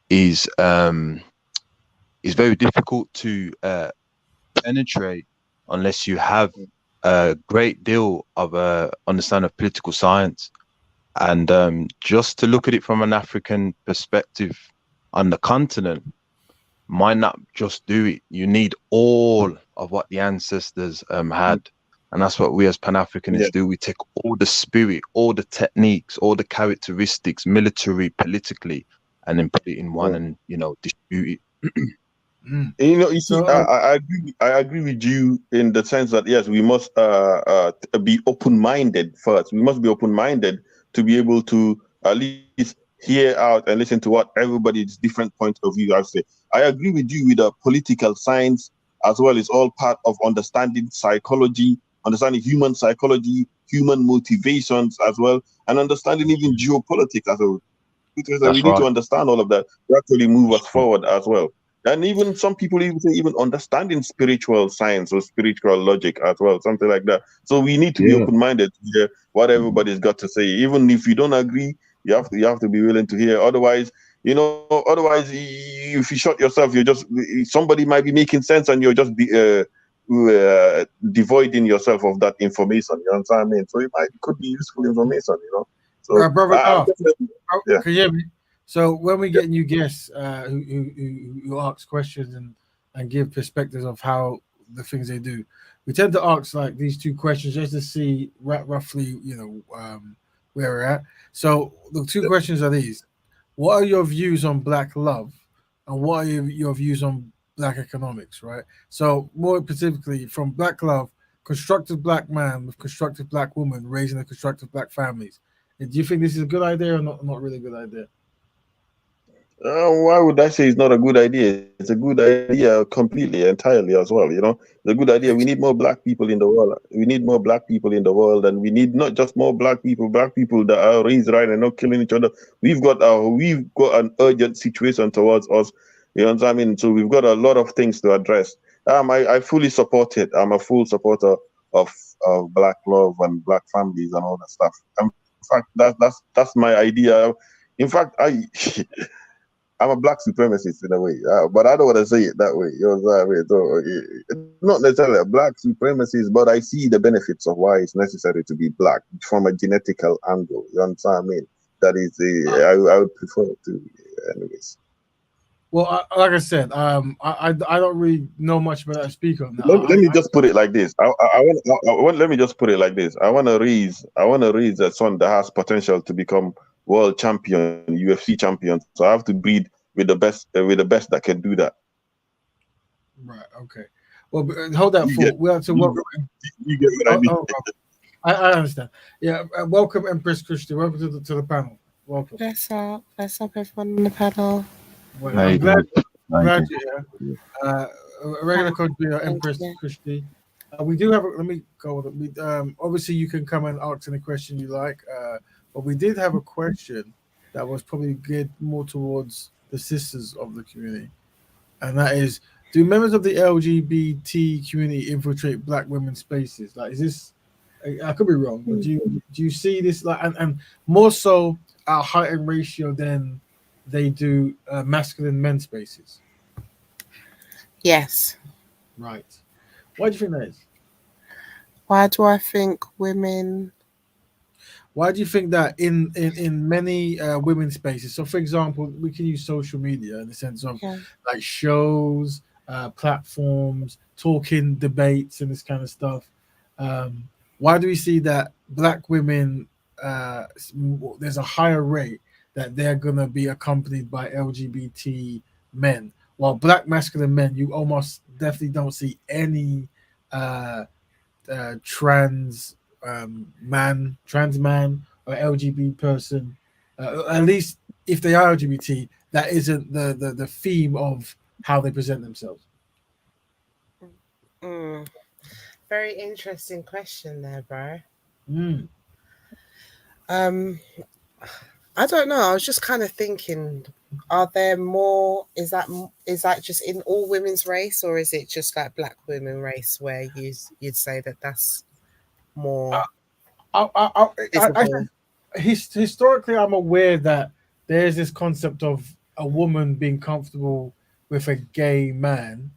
is very difficult to penetrate unless you have a great deal of understanding of political science. And just to look at it from an African perspective on the continent, might not just do it. You need all of what the ancestors had. And that's what we as Pan-Africanists do. We take all the spirit, all the techniques, all the characteristics, military, politically, and then put it in one and, distribute it. You see, I agree with you in the sense that yes, we must be open-minded first. We must be open-minded to be able to at least hear out and listen to what everybody's different point of view has to say. I agree with you with the political science as well. It's all part of understanding psychology, understanding human psychology, human motivations as well, and understanding even geopolitics as well. Because we need to understand all of that to actually move us forward as well. And even some people even say even understanding spiritual science or spiritual logic as well, something like that. So we need to be open-minded to hear what everybody's got to say. Even if you don't agree, you have to be willing to hear. Otherwise, if you shut yourself, somebody might be making sense and you're just devoiding yourself of that information. You know what I mean? So could be useful information. So brother, can you hear me? So when we get new guests who ask questions and give perspectives of how the things they do, we tend to ask like these two questions just to see roughly, where we're at. So the two questions are these: what are your views on black love, and what are your views on black economics? Right. So more specifically, from black love, constructive black man with constructive black woman raising a constructive black families. Do you think this is a good idea or not really a good idea? Why would I say it's not a good idea? It's a good idea completely, entirely as well. It's a good idea. We need more black people in the world. We need more black people in the world, and we need not just more black people that are raised right and not killing each other. We've got an urgent situation towards us. You know what I mean? So we've got a lot of things to address. I fully support it. I'm a full supporter of black love and black families and all that stuff. In fact, that's my idea. In fact, I'm a black supremacist in a way, but I don't want to say it that way. You know what I mean? So it's not necessarily a black supremacist, but I see the benefits of why it's necessary to be black from a genetical angle. You understand what I mean? That is, I would prefer to, anyways. Well, like I said, I don't really know much about that. Speak on that. Let me just put it like this. Let me just put it like this. I want to raise a son that has potential to become world champion, UFC champion. So I have to breed with the best that can do that. Right. Okay. Well, hold that thought. We have to work. You get what I mean? I understand. Yeah. Welcome, Empress Christy. Welcome to the panel. Welcome. Bless up everyone on the panel. Well, I'm glad you're here. A regular contributor, Empress Christy. We do have. Let me go with it. Obviously, you can come and ask any question you like. But we did have a question that was probably geared more towards the sisters of the community, and that is: do members of the LGBT community infiltrate black women's spaces? Like, is this? I could be wrong, but do you see this like, and more so at a heightened ratio than they do masculine men's spaces? Yes. Right. Why do you think that is? Why do I think women? Why do you think that in many women's spaces? So, for example, we can use social media in the sense of like shows, platforms, talking debates, and this kind of stuff. Why do we see that black women? There's a higher rate that they're gonna be accompanied by LGBT men, while black masculine men, you almost definitely don't see any trans man or LGBT person. At least if they are LGBT, that isn't the theme of how they present themselves. Very interesting question there, bro. I don't know. I was just kind of thinking, are there more? Is that just in all women's race, or is it just like black women race where you'd say that that's more? Historically, I'm aware that there's this concept of a woman being comfortable with a gay man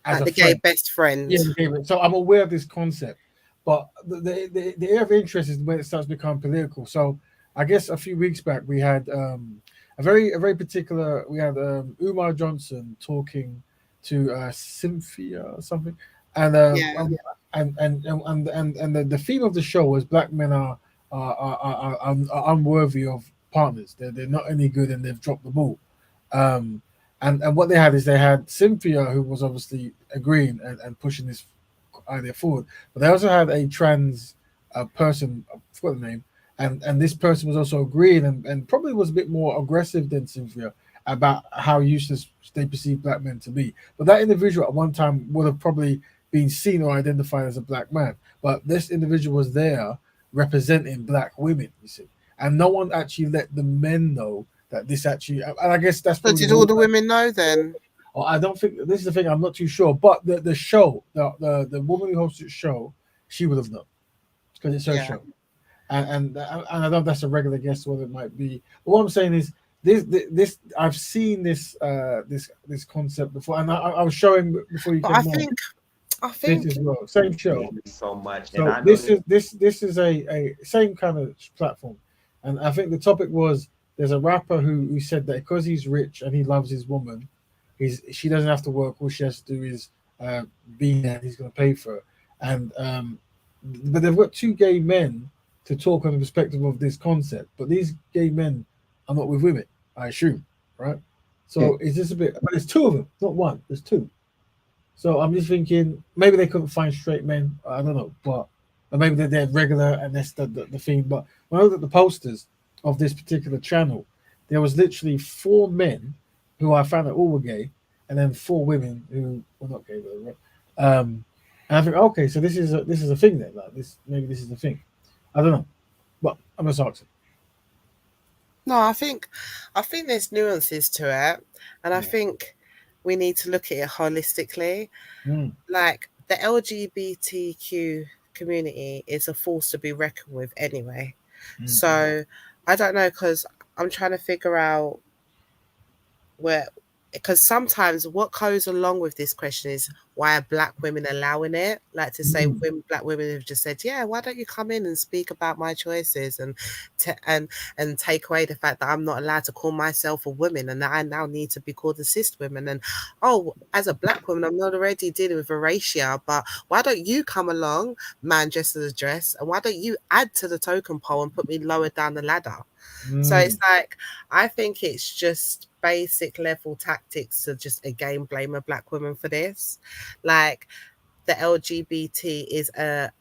as like a the gay best friend. Yeah, so I'm aware of this concept, but the area of interest is when it starts to become political. So I guess a few weeks back we had a very particular. We had Umar Johnson talking to Cynthia or something, and Yeah. the theme of the show was black men are unworthy of partners. They're not any good and they've dropped the ball. Um, and what they had is they had Cynthia, who was obviously agreeing and pushing this idea forward, but they also had a trans person, I forgot the name, and this person was also agreeing and probably was a bit more aggressive than Cynthia about how useless they perceive black men to be. But that individual at one time would have probably been seen or identified as a black man. But this individual was there representing black women, you see. And no one actually let the men know that this actually, and I guess that's So probably did all the women know then? or I don't think this is the thing. I'm not too sure, but the show, the woman who hosted the show, she would have known because it's her Yeah. show, and I don't know if that's a regular guest what it might be. But what I'm saying is this I've seen this concept before, and I was showing before you But came I on. think This as well, same show. so much, and So I know this is a same kind of platform, and I think the topic was there's a rapper who said that because he's rich and he loves his woman, she doesn't have to work. All she has to do is be there. And he's going to pay for her, and but they've got two gay men to talk on the perspective of this concept. But these gay men are not with women, I assume, right? So it's just a bit. But there's two of them, not one. There's two. So I'm just thinking maybe they couldn't find straight men. I don't know, but or maybe they're regular and that's the thing. But when I looked at the posters of this particular channel, there was literally four men who I found out all were gay, and then four women who were not gay. But right? And I think okay, so this is a thing then. Like this, maybe this is the thing. I don't know, but I'm just asking. no, I think there's nuances to it, and I think we need to look at it holistically. Mm. Like the LGBTQ community is a force to be reckoned with anyway. So I don't know because I'm trying to figure out where, because sometimes what goes along with this question is why are black women allowing it? Like to say black women have just said, yeah, why don't you come in and speak about my choices and take away the fact that I'm not allowed to call myself a woman and that I now need to be called a cis woman. And oh, as a black woman, I'm not already dealing with erasure, but why don't you come along, man dressed as a dress, and why don't you add to the token pole and put me lower down the ladder? So it's like, I think it's just basic level tactics to just again blame a black woman for this. Like the LGBT is a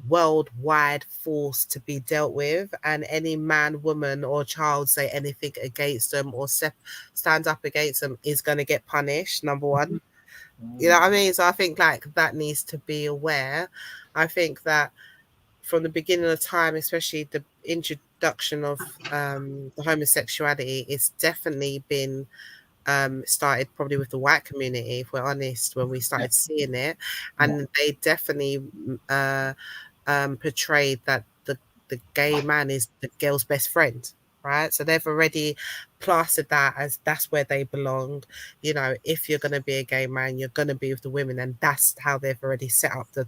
worldwide force to be dealt with, and any man, woman, or child say anything against them or stand up against them is going to get punished. Number one, you know what I mean? So I think like that needs to be aware. I think that from the beginning of time, especially the introduction of the homosexuality, it's definitely been started probably with the white community, if we're honest, when we started seeing it, and they definitely portrayed that the gay man is the girl's best friend, right? So they've already plastered that as that's where they belong. You know, if you're going to be a gay man, you're going to be with the women, and that's how they've already set up the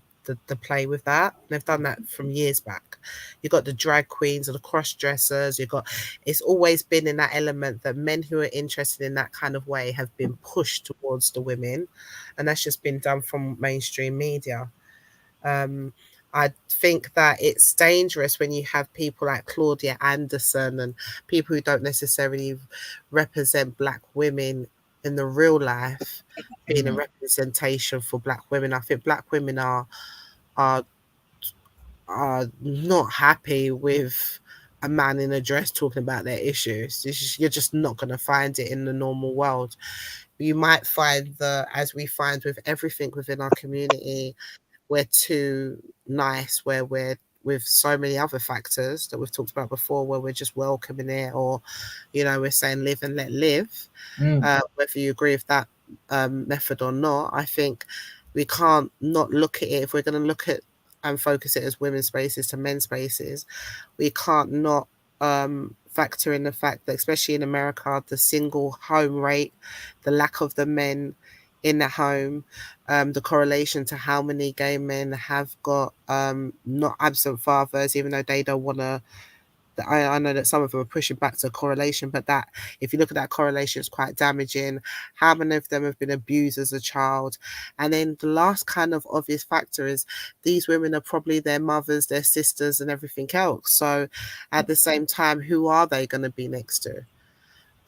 play with that. They've done that from years back. You've got the drag queens or the cross dressers. It's always been in that element that men who are interested in that kind of way have been pushed towards the women, and that's just been done from mainstream media. I think that it's dangerous when you have people like Claudia Anderson and people who don't necessarily represent black women in the real life being a representation for black women. I think black women are not happy with a man in a dress talking about their issues. You're just not going to find it in the normal world. You might find that, as we find with everything within our community, we're too nice, where we're with so many other factors that we've talked about before, where we're just welcoming it, or, you know, we're saying live and let live. Whether you agree with that method or not, I think we can't not look at it. If we're going to look at and focus it as women's spaces to men's spaces, we can't not factor in the fact that, especially in America, the single home rate, the lack of the men in the home, the correlation to how many gay men have got not absent fathers, even though they don't want to I know that some of them are pushing back to correlation, but that if you look at that correlation, it's quite damaging. How many of them have been abused as a child? And then the last kind of obvious factor is these women are probably their mothers, their sisters, and everything else. So at the same time, who are they going to be next to?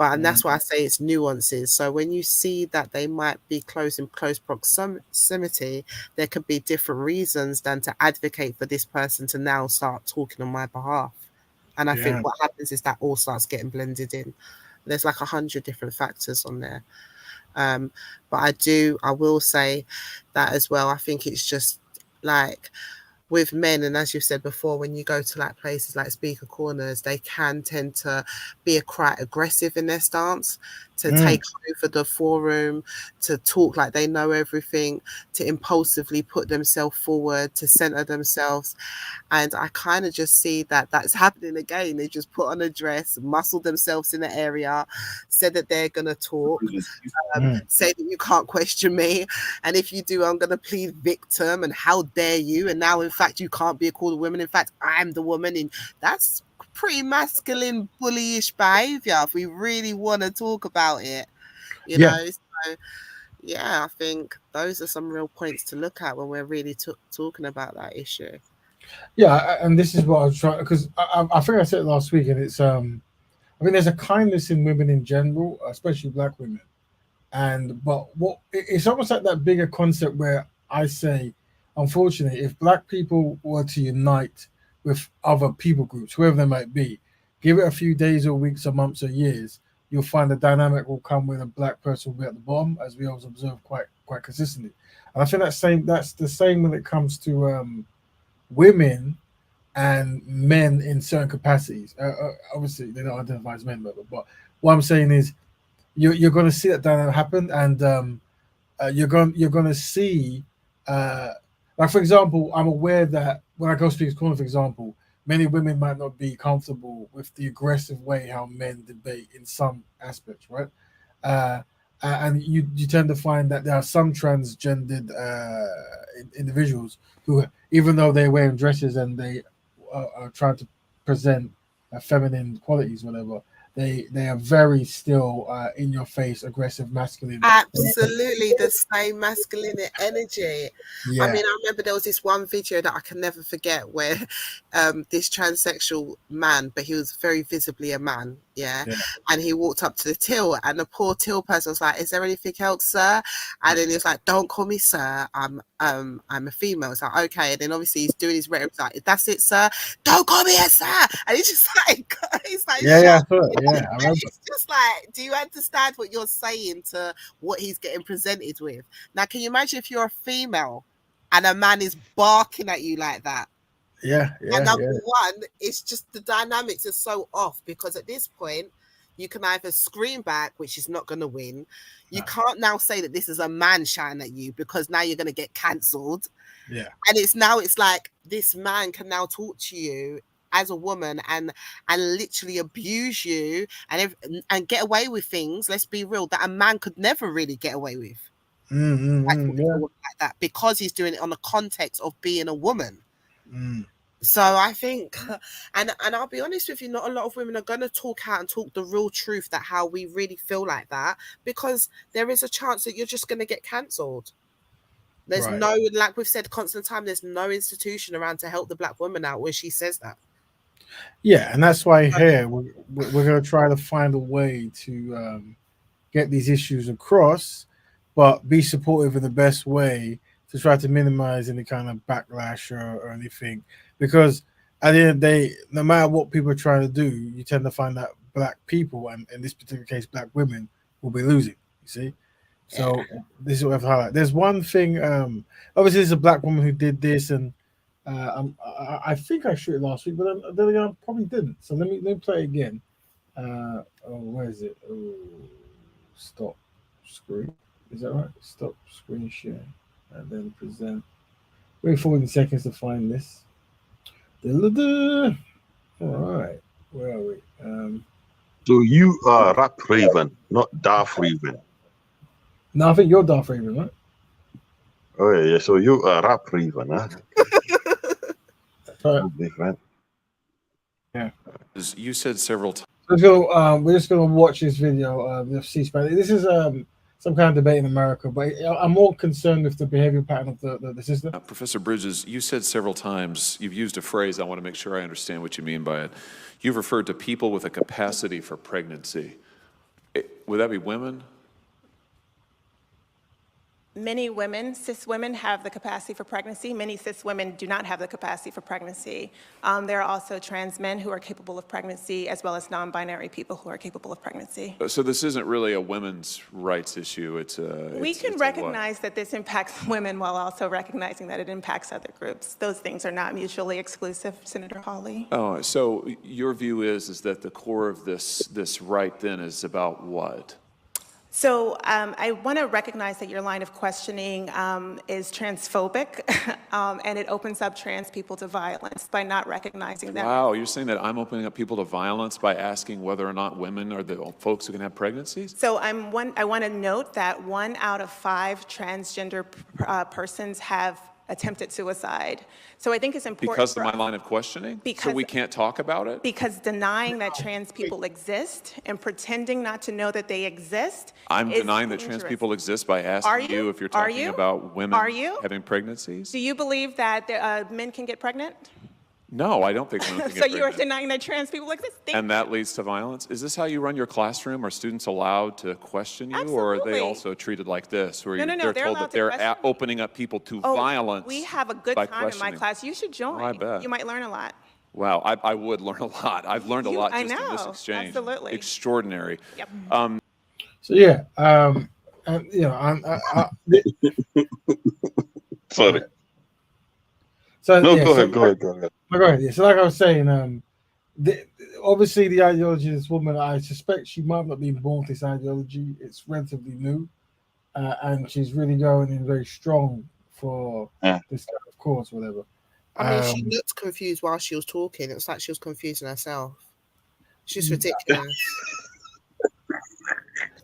And that's why I say it's nuances. So when you see that they might be in close proximity, there could be different reasons than to advocate for this person to now start talking on my behalf. And I think what happens is that all starts getting blended in. There's like 100 different factors on there. But I will say that as well. I think it's just like with men, and as you've said before, when you go to like places like speaker corners, they can tend to be quite aggressive in their stance, to take over the forum, to talk like they know everything, to impulsively put themselves forward, to center themselves. And I kind of just see that that's happening again. They just put on a dress, muscle themselves in the area, said that they're going to talk, say that you can't question me. And if you do, I'm going to plead victim and how dare you. And now, in fact, you can't be called a woman. In fact, I'm the woman. And that's pretty masculine, bullyish behavior if we really want to talk about it. You know? So, yeah, I think those are some real points to look at when we're really talking about that issue. Yeah, and this is what I was trying, because I think I said it last week, and it's I mean, there's a kindness in women in general, especially black women, but it's almost like that bigger concept where I say, unfortunately, if black people were to unite with other people groups, whoever they might be, give it a few days or weeks or months or years, you'll find the dynamic will come where a black person will be at the bottom, as we always observe quite consistently. And I think that's the same when it comes to women and men in certain capacities. Obviously, they don't identify as men, but what I'm saying is, you're going to see that dynamic happen, and you're going to see, like, for example, I'm aware that when I go speak corner, for example, many women might not be comfortable with the aggressive way how men debate in some aspects, right? And you tend to find that there are some transgendered individuals who, even though they're wearing dresses and they are trying to present feminine qualities, whatever, they are very still in your face, aggressive, masculine. Absolutely, the same masculine energy. Yeah. I mean, I remember there was this one video that I can never forget where this transsexual man, but he was very visibly a man, yeah. And he walked up to the till, and the poor till person was like, "Is there anything else, sir?" And then he was like, "Don't call me sir. I'm a female." It's like, okay. And then obviously he's doing his rhetoric, like, "That's it, sir. Don't call me a sir." And he's just like, he's like, yeah. It's just like, do you understand what you're saying to what he's getting presented with? Now, can you imagine if you're a female and a man is barking at you like that? Yeah. And number one, it's just the dynamics are so off, because at this point, you can either scream back, which is not going to win. You can't now say that this is a man shouting at you, because now you're going to get cancelled. Yeah. And it's like this man can now talk to you as a woman and literally abuse you and get away with things, let's be real, that a man could never really get away with. Like that, because he's doing it on the context of being a woman. So I think, and I'll be honest with you, not a lot of women are going to talk out and talk the real truth, that how we really feel like that, because there is a chance that you're just going to get cancelled. There's no, like we've said constant time, there's no institution around to help the black woman out where she says that. Yeah, and that's why here we're going to try to find a way to get these issues across, but be supportive in the best way to try to minimize any kind of backlash or anything. Because at the end of the day, no matter what people are trying to do, you tend to find that black people, and in this particular case, black women, will be losing, you see? So this is what I have to highlight. There's one thing, obviously there's a black woman who did this, and I think I shot it last week, but then again, I probably didn't. So let me play it again. Where is it? Oh, stop screen. Is that right? Stop screen share. And then present. Wait 40 seconds to find this. All right. Where are we? So you are Rap Raven, not Darth Raven. No, I think you're Darth Raven, right? Oh yeah. So you are Rap Raven, huh? Right. Different. Yeah. You said several times. We're just gonna watch this video of C-SPAN. This is some kind of debate in America, but I'm more concerned with the behavior pattern of the system. Professor Bridges, you said several times, you've used a phrase, I want to make sure I understand what you mean by it. You've referred to people with a capacity for pregnancy. Would that be women? Many women, cis women, have the capacity for pregnancy. Many cis women do not have the capacity for pregnancy. There are also trans men who are capable of pregnancy, as well as non-binary people who are capable of pregnancy. So this isn't really a women's rights issue. We can recognize that this impacts women while also recognizing that it impacts other groups. Those things are not mutually exclusive, Senator Hawley. Oh, so your view is that the core of this right then is about what? So I want to recognize that your line of questioning is transphobic, and it opens up trans people to violence by not recognizing that. Wow, you're saying that I'm opening up people to violence by asking whether or not women are the folks who can have pregnancies? So I want to note that 1 out of 5 transgender persons have attempted suicide. So I think it's important because of my line of questioning? So we can't talk about it? Because denying that trans people exist and pretending not to know that they exist I'm is denying that trans people exist by asking you if you're talking about women having pregnancies? Do you believe that men can get pregnant? No, I don't think women can get So you are pregnant. denying that trans people exist? And that leads to violence? Is this how you run your classroom? Are students allowed to question you, or are they also treated like this, where No, they're told that they're opening up people to violence? We have a good by time in my questioning? class. You should join. Oh, I bet. You might learn a lot. Wow, I would learn a lot. I've learned a lot I just in this know, exchange. absolutely. Extraordinary. Yep. So yeah, and you know, Sorry. So No, yeah, go so- ahead. Go ahead. No, go ahead. Yeah. So like I was saying, obviously the ideology of this woman, I suspect she might not be born with this ideology. It's relatively new, and she's really going in very strong for this kind of cause, whatever. I mean, she looked confused while she was talking. It was like she was confusing herself. She's ridiculous.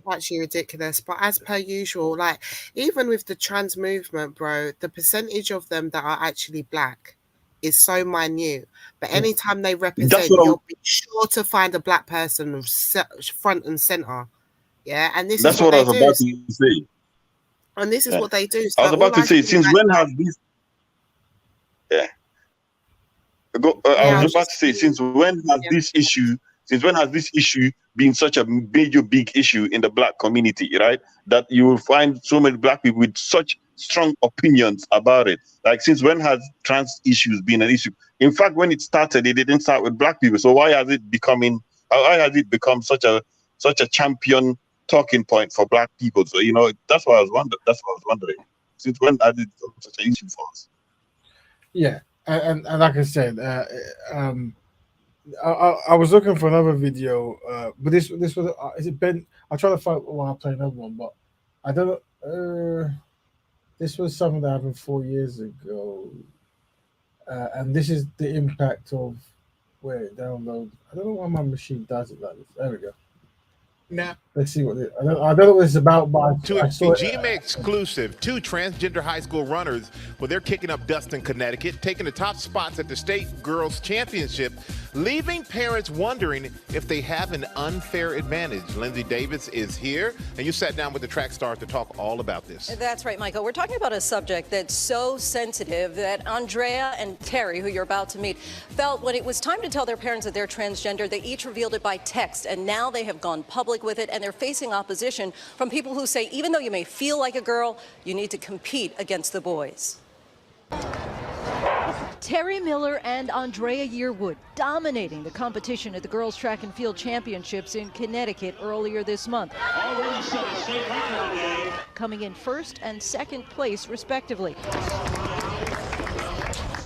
Actually ridiculous. But as per usual, like even with the trans movement, bro, the percentage of them that are actually black is so minute. But anytime they represent, you'll be sure to find a black person front and center. Yeah, and this That's is what I they was do. about to say. And this is what they do. I was So about all to say, since feel when like- has this? Yeah. I was about to say, since when has this issue? Since when has this issue been such a major, big issue in the black community? Right, that you will find so many black people with such strong opinions about it. Like, since when has trans issues been an issue? In fact, when it started, it didn't start with black people. So why has it become such a champion talking point for black people? So that's what I was wondering. Since when has it become such an issue for us? Yeah, and like I said, I was looking for another video, but this was is it Ben? I'll try to find while I play another one, but I don't know. This was something that happened 4 years ago, and this is the impact of download. I don't know why my machine does it like this. There we go. Now, let's see what I don't know what it's about, but I saw it. GMA exclusive, 2 transgender high school runners, well, they're kicking up dust in Connecticut, taking the top spots at the state girls championship, leaving parents wondering if they have an unfair advantage. Lindsay Davis is here, and you sat down with the track stars to talk all about this. That's right, Michael. We're talking about a subject that's so sensitive that Andrea and Terry, who you're about to meet, felt when it was time to tell their parents that they're transgender, they each revealed it by text, and now they have gone public with it, and they're facing opposition from people who say even though you may feel like a girl, you need to compete against the boys. Terry Miller and Andrea Yearwood dominating the competition at the Girls Track and Field Championships in Connecticut earlier this month. Coming in first and second place, respectively.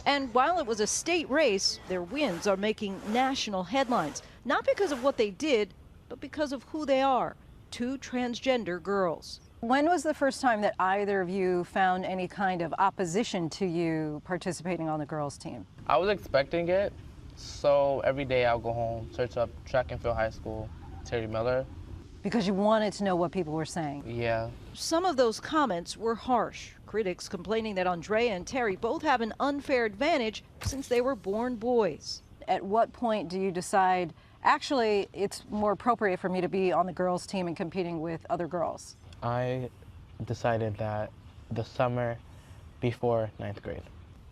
And while it was a state race, their wins are making national headlines, not because of what they did, but because of who they are, 2 transgender girls. When was the first time that either of you found any kind of opposition to you participating on the girls' team? I was expecting it, so every day I'll go home, search up Track and Field High School, Terry Miller. Because you wanted to know what people were saying? Yeah. Some of those comments were harsh. Critics complaining that Andrea and Terry both have an unfair advantage since they were born boys. at what point do you decide, actually, it's more appropriate for me to be on the girls' team and competing with other girls? I decided that the summer before 9th grade.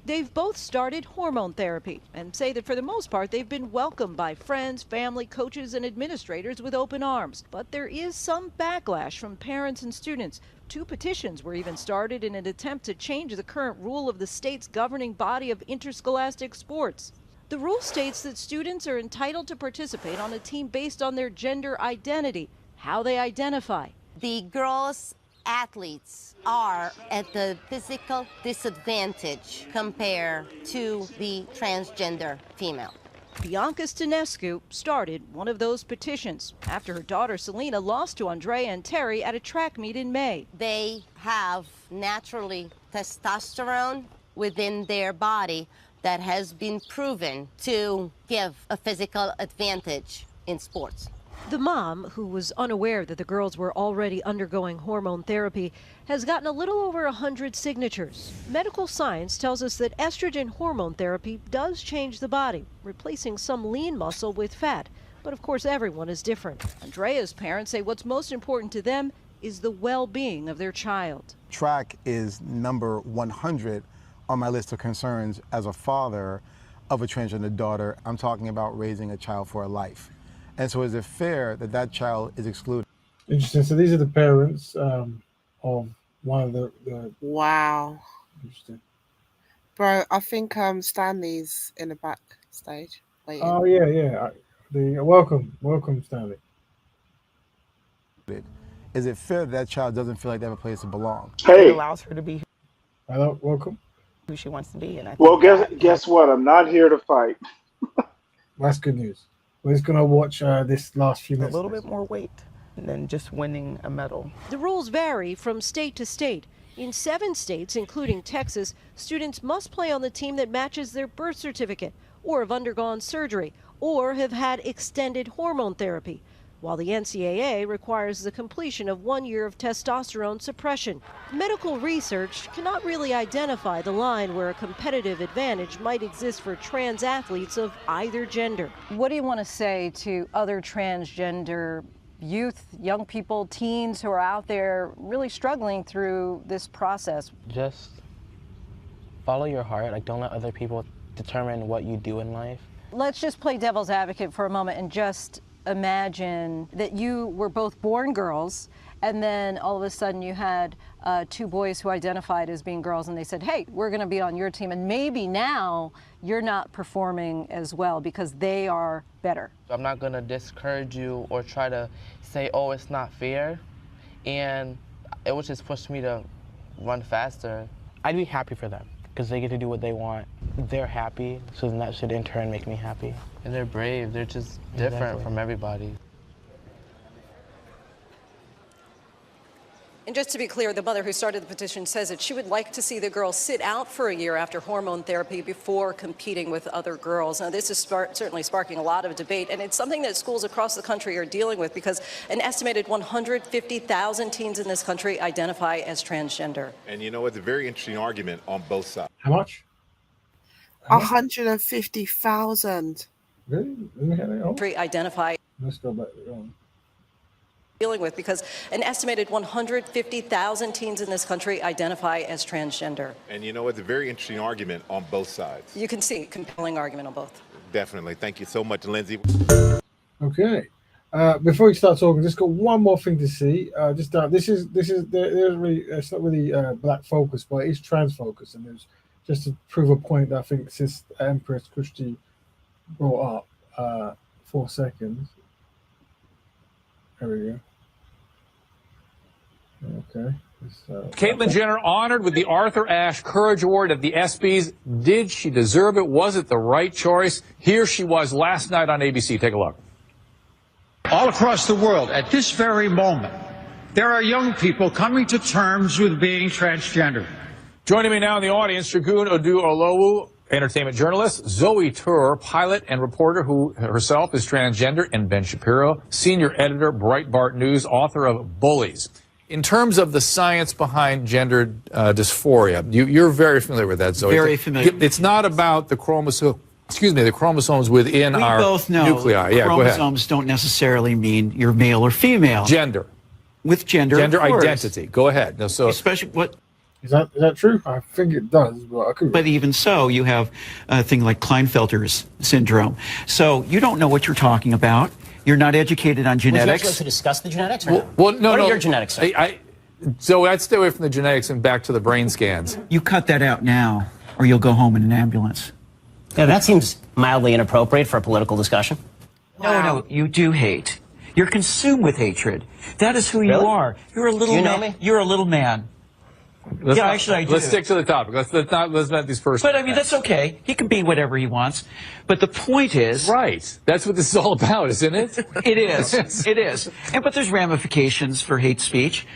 They've both started hormone therapy and say that for the most part they've been welcomed by friends, family, coaches, and administrators with open arms. But there is some backlash from parents and students. 2 petitions were even started in an attempt to change the current rule of the state's governing body of interscholastic sports. The rule states that students are entitled to participate on a team based on their gender identity, how they identify. The girls athletes are at the physical disadvantage compared to the transgender female. Bianca Stanescu started one of those petitions after her daughter Selena lost to Andrea and Terry at a track meet in May. They have naturally testosterone within their body that has been proven to give a physical advantage in sports. The mom, who was unaware that the girls were already undergoing hormone therapy, has gotten a little over 100 signatures. Medical science tells us that estrogen hormone therapy does change the body, replacing some lean muscle with fat. But of course, everyone is different. Andrea's parents say what's most important to them is the well-being of their child. Track is number 100 on my list of concerns as a father of a transgender daughter. I'm talking about raising a child for a life. And so is it fair that that child is excluded? Interesting. So these are the parents of one of the Wow. Interesting. Bro, I think Stanley's in the backstage waiting. Oh yeah. Welcome, Stanley. Is it fair that that child doesn't feel like they have a place to belong? It allows her to be Hello, welcome. who she wants to be. And I Well, think guess what? I'm not here to fight. That's good news. We're just gonna watch this last few a minutes. little bit more weight than just winning a medal. The rules vary from state to state. In 7 states, including Texas, students must play on the team that matches their birth certificate, or have undergone surgery, or have had extended hormone therapy, while the NCAA requires the completion of 1 year of testosterone suppression. Medical research cannot really identify the line where a competitive advantage might exist for trans athletes of either gender. What do you want to say to other transgender youth, young people, teens who are out there really struggling through this process? Just follow your heart. Like, don't let other people determine what you do in life. Let's just play devil's advocate for a moment and just imagine that you were both born girls and then all of a sudden you had 2 boys who identified as being girls and they said, hey, we're going to be on your team, and maybe now you're not performing as well because they are better. I'm not going to discourage you or try to say, oh, it's not fair. And it would just push me to run faster. I'd be happy for them because they get to do what they want. They're happy, so then that should in turn make me happy. And they're brave. They're just different from everybody. And just to be clear, the mother who started the petition says that she would like to see the girls sit out for a year after hormone therapy before competing with other girls. Now, this is certainly sparking a lot of debate, and it's something that schools across the country are dealing with because an estimated 150,000 teens in this country identify as transgender. And you know, it's a very interesting argument on both sides. How much? 150,000. Really? Let me have it. Oh. Identify. Let's go back. Dealing with because an estimated 150,000 teens in this country identify as transgender. And you know, it's a very interesting argument on both sides. You can see a compelling argument on both. Definitely. Thank you so much, Lindsay. Okay. Before we start talking, just got one more thing to see. This is there's really it's not really black focus, but it's trans focus, and there's just to prove a point that I think since Empress Christie brought up 4 seconds. There we go. Okay. Caitlyn Jenner honored with the Arthur Ashe Courage Award at the ESPYs. Did she deserve it? Was it the right choice? Here she was last night on ABC. Take a look. All across the world, at this very moment, there are young people coming to terms with being transgender. Joining me now in the audience, Shagun Oduolowu, entertainment journalist, Zoe Tur, pilot and reporter who herself is transgender, and Ben Shapiro, senior editor, Breitbart News, author of Bullies. In terms of the science behind gender dysphoria, you're very familiar with that, Zoe. Very familiar. It's not about the the chromosomes within We our both know nuclei. Yeah, go ahead. chromosomes don't necessarily mean you're male or female. Gender. With gender of course. Identity. Go ahead. No, so especially what is that true? I think it does, but I could. But even so, you have a thing like Klinefelter's syndrome. So you don't know what you're talking about. You're not educated on Would you genetics. actually like to discuss the genetics? Or no? Well, no, What no. are your genetics? Sir? So I'd stay away from the genetics and back to the brain scans. You cut that out now, or you'll go home in an ambulance. Yeah, that seems mildly inappropriate for a political discussion. No, you do hate. You're consumed with hatred. That is who you Really? are. You're a little Do you know man. me? You're a little man. Actually, I do. Let's stick to the topic. Let's not these first. But I mean, that's okay. He can be whatever he wants. But the point is, right. That's what this is all about, isn't it? It is. It is. But there's ramifications for hate speech.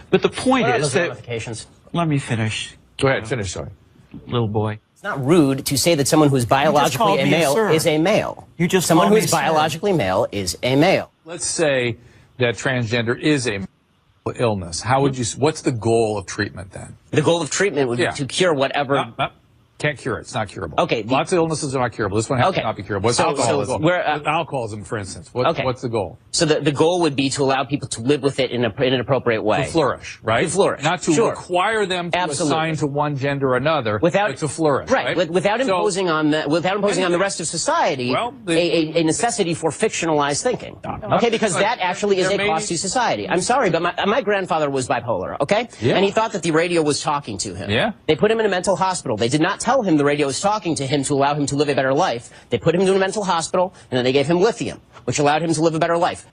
But the point What are is those that. ramifications? Let me finish. Go ahead. Finish. Sorry. Little boy. It's not rude to say that someone who's biologically called a me a male sir. is a male. You just someone called me who's a sir. biologically male is a male. Let's say that transgender is a illness. How would you? What's the goal of treatment then? The goal of treatment would be to cure whatever. Can't cure it. It's not curable. Okay. Lots of illnesses are not curable. This one has to not be curable. What's alcoholism? Alcoholism, for instance. What's the goal? So the goal would be to allow people to live with it in an appropriate way. To flourish, right? To flourish. Not to Sure. require them to assign to one gender or another, but to flourish, right? Without So- imposing on the rest of society a necessity for fictionalized thinking. Okay, because that actually is there a may cost be- to society. I'm sorry, but my grandfather was bipolar. Okay, Yeah. and he thought that the radio was talking to him. Yeah. They put him in a mental hospital. They did not tell him the radio was talking to him to allow him to live a better life. They put him into a mental hospital, and then they gave him lithium, which allowed him to live a better life.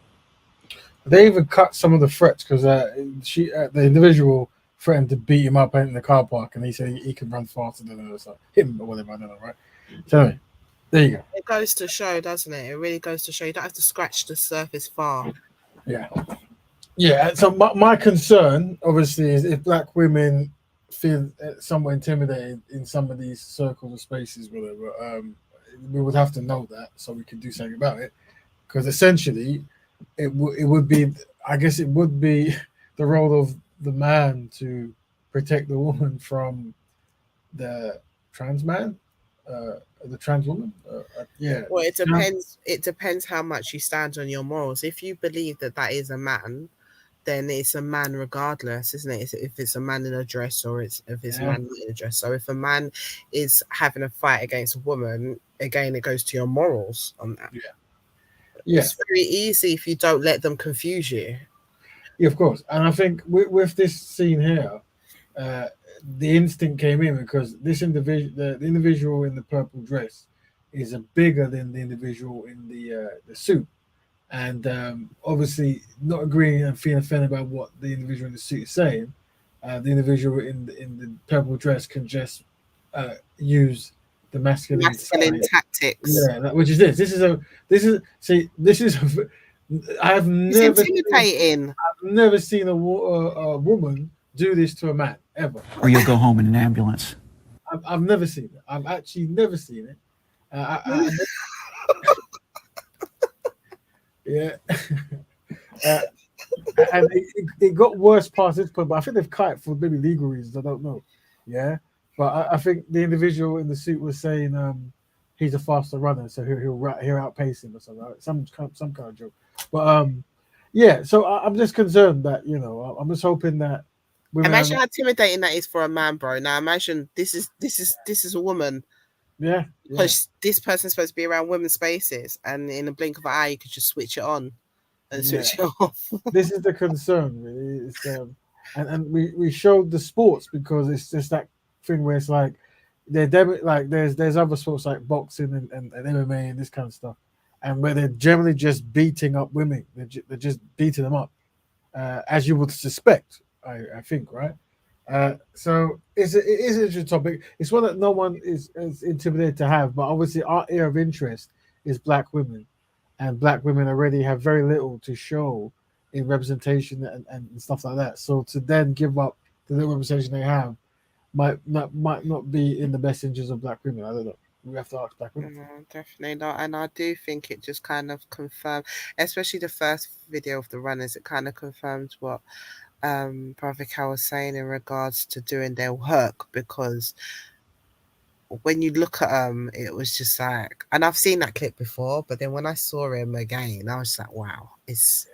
They even cut some of the threats because the individual threatened to beat him up in the car park, and he said he could run faster than her, so him or whatever. I don't know, right? So there you go. It goes to show, doesn't it? It really goes to show you don't have to scratch the surface far. Yeah. Yeah. So my concern, obviously, is if black women feel somewhat intimidated in some of these circles or spaces, whatever, we would have to know that so we could do something about it. Because essentially, it would be, I guess, it would be the role of the man to protect the woman from the trans man, the trans woman. Yeah. Well, it depends. It depends how much you stand on your morals. If you believe that is a man, then it's a man regardless, isn't it? If it's a man in a dress or if it's a man not in a dress. So if a man is having a fight against a woman, again, it goes to your morals on that. Yeah. It's very easy if you don't let them confuse you. Yeah, of course. And I think with this scene here, the instinct came in because this individual, the individual in the purple dress, is bigger than the individual in the suit. And obviously not agreeing and feeling offended about what the individual in the suit is saying, the individual in the purple dress can just use the masculine tactics. Yeah, which is this. This is. I have never. It's intimidating. I've never seen a woman do this to a man ever. Or you'll go home in an ambulance. I've never seen it. I've actually never seen it. Yeah. And it got worse past this point, but I think they've cut it for maybe legal reasons. I don't know. Yeah. But I think the individual in the suit was saying he's a faster runner, so he'll outpace him or something. Right? Some kind of joke. But yeah, so I'm just concerned that, I'm just hoping that women imagine how intimidating that is for a man, bro. Now imagine this is a woman. Yeah. Because this person's supposed to be around women's spaces, and in a blink of an eye, you could just switch it on and switch it off. This is the concern, really. It's, and we showed the sports because it's just that thing where it's like there's other sports like boxing and MMA and this kind of stuff, and where they're generally just beating up women. They're just beating them up, as you would suspect. I think, right? So it is an interesting topic. It's one that no one is intimidated to have, but obviously our area of interest is black women, and black women already have very little to show in representation and stuff like that. So to then give up the little representation they have might not be in the best interest of black women. I don't know. We have to ask black women. No, definitely not. And I do think it just kind of confirmed, especially the first video of the runners, it kind of confirmed what Brother Cal was saying in regards to doing their work, because when you look at him, it was just like, and I've seen that clip before, but then when I saw him again, I was just like, wow, it's,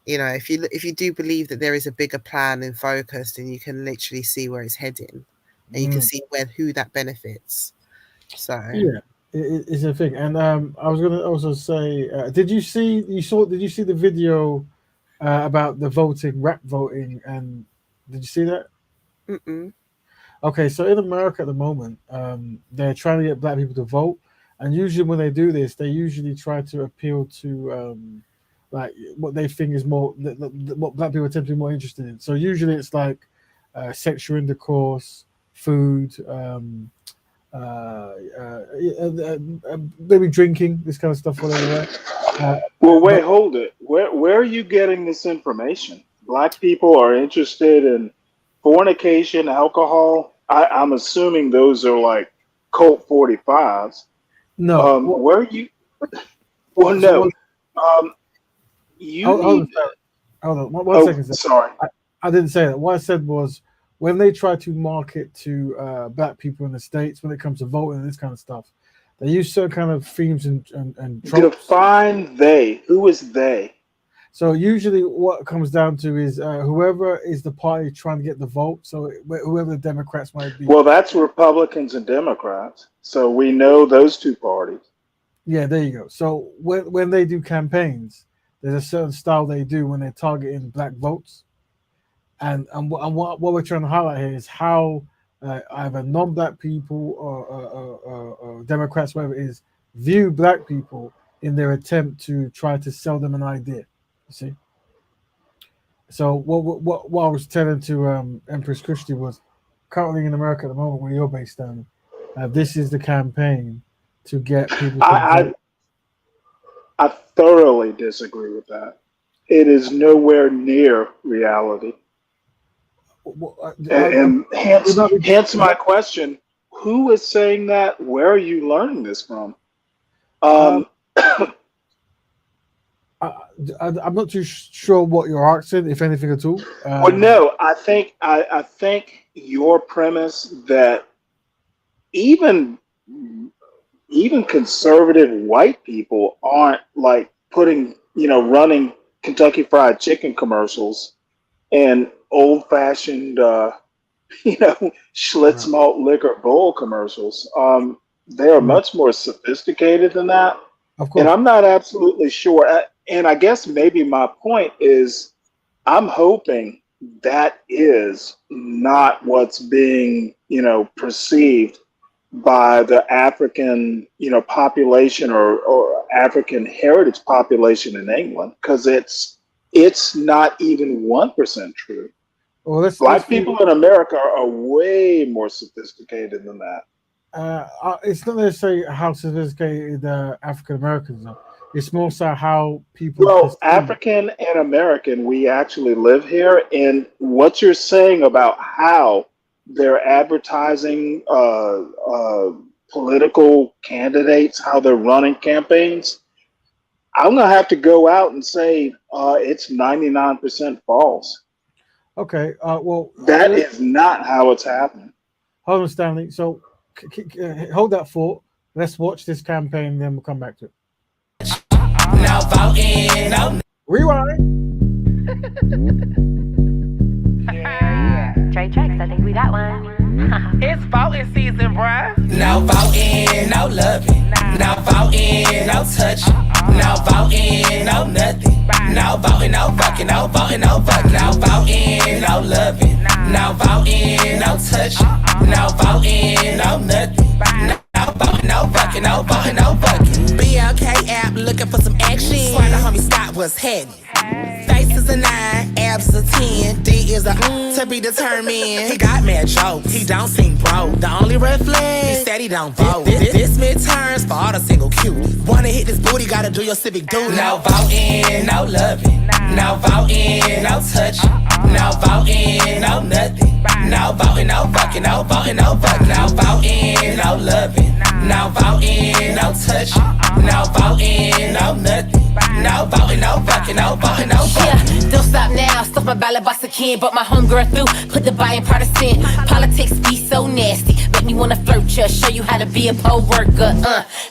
you know, if you do believe that there is a bigger plan in focus, then you can literally see where it's heading, and you can see who that benefits. So yeah, it's a thing. And I was gonna also say, did you see the video about the voting, rap voting, and did you see that? Mm-mm. Okay, so in America at the moment, they're trying to get black people to vote, and usually when they do this, they usually try to appeal to like what they think is more what black people tend to be more interested in. So usually it's like sexual intercourse, food, maybe drinking, this kind of stuff, whatever. Well, wait, hold it. Where are you getting this information? Black people are interested in fornication, alcohol. I'm assuming those are like Colt 45s. No. Where are you? Well, no. You hold need. on. One second. Sir. Sorry. I didn't say that. What I said was when they try to market to black people in the States when it comes to voting and this kind of stuff, they use certain kind of themes and tropes. Define they. Who is they? So usually what it comes down to is whoever is the party trying to get the vote. So whoever the Democrats might be. Well, that's Republicans and Democrats. So we know those two parties. Yeah, there you go. So when they do campaigns, there's a certain style they do when they're targeting black votes. And what we're trying to highlight here is how either non-black people or Democrats, whatever it is, view black people in their attempt to try to sell them an idea. You see? So what I was telling to Empress Christie was currently in America at the moment where you're based on, this is the campaign to get people to I thoroughly disagree with that. It is nowhere near reality. And hence my question: who is saying that? Where are you learning this from? I'm not too sure what you're asking, if anything at all. Well, no, I think your premise that even conservative white people aren't like running Kentucky Fried Chicken commercials and old-fashioned, Schlitz malt liquor bowl commercials. They are much more sophisticated than that. Of course. And I'm not absolutely sure. And I guess maybe my point is I'm hoping that is not what's being, perceived by the African, population or African heritage population in England, because it's not even 1% true. Well, Black people in America are way more sophisticated than that. It's not necessarily how sophisticated African Americans are. It's more so how people. Well, African and American, we actually live here, and what you're saying about how they're advertising political candidates, how they're running campaigns, I'm gonna have to go out and say it's 99% false. Okay. Well, that is not how it's happening. Hold on, Stanley. So hold that thought. Let's watch this campaign, then we'll come back to it. Now voting. Rewind. Trade checks, I think we got one. It's voting season, bruh. Now voting, no loving. Now voting, no touching. Now voting, no nothing. Now voting, no fucking, no voting, no fucking. Now voting, no loving. Now voting, no touching. Now voting, no nothing. Now voting, no fucking, no voting, no fucking. BLK app looking for some action. Swear the homie Scott was heading. Face is a 9, abs a 10, D is a to be determined. He got mad jokes, he don't seem broke. The only red flag, he said he don't vote. This midterms for all the single cute. Wanna hit this booty, gotta do your civic duty. No voting, no loving. No voting, no touching. No voting, no nothing. No voting, no fucking, no voting, no fucking. No voting, no loving. No voting, no touching. No voting, no nothing. No voting, no fucking, no voting, no fucking. Yeah, don't stop now. off my ballot box again, but my homegirl through. Put the buy in partisan. Politics be so nasty. Make me wanna flirt ya, show you how to be a poll worker.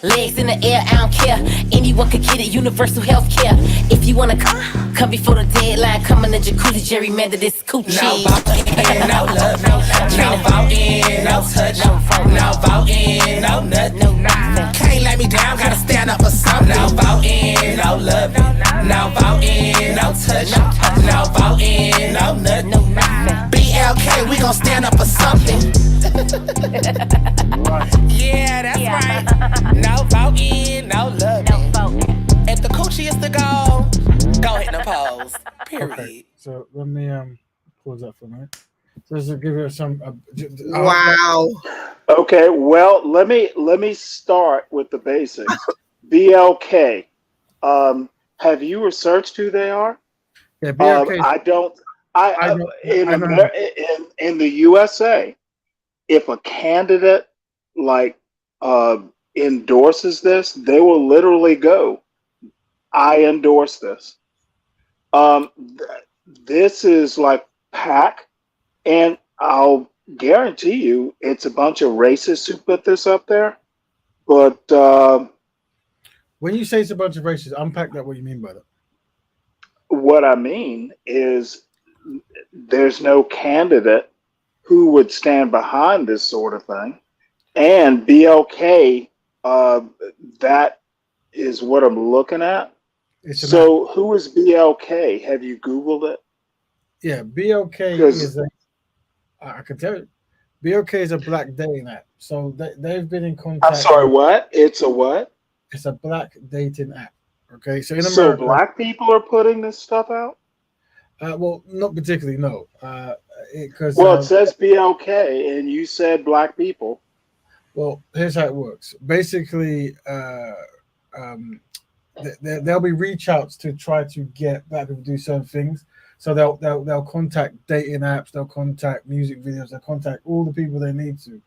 Legs in the air, I don't care. Anyone could get it, universal health care. If you wanna come before the deadline. Come in the jacuzzi, gerrymander this coochie. No voting, no love, no voting, no touch, no voting, no nothing. Can't let me down, gotta stand up for something. No voting, no love, no voting, no touch, no voting, no nothing. BLK, we gon' stand up for something. Yeah, that's right. No voting, no love. If the coochie is the goal, go hit the pose. Period. Okay, so let me pause that for a minute. So just to give you some. Wow. Okay, well, let me start with the basics. BLK. Have you researched who they are? Yeah, BLK. I don't. In the USA, if a candidate like endorses this, they will literally go, I endorse this. This is like PAC, and I'll guarantee you it's a bunch of racists who put this up there. But when you say it's a bunch of racists, unpack that. What you mean by that? What I mean is there's no candidate who would stand behind this sort of thing. And BLK, that is what I'm looking at. So who is BLK? Have you Googled it? Yeah, BLK is I can tell you. BLK is a black dating app. So they've been in contact. I'm sorry, what? It's a what? It's a black dating app. Okay, so in America, so black people are putting this stuff out? Well, not particularly, no. It says BLK, and you said black people. Well, here's how it works. Basically, there'll be reach outs to try to get black people to do certain things. So they'll contact dating apps, they'll contact music videos, they'll contact all the people they need to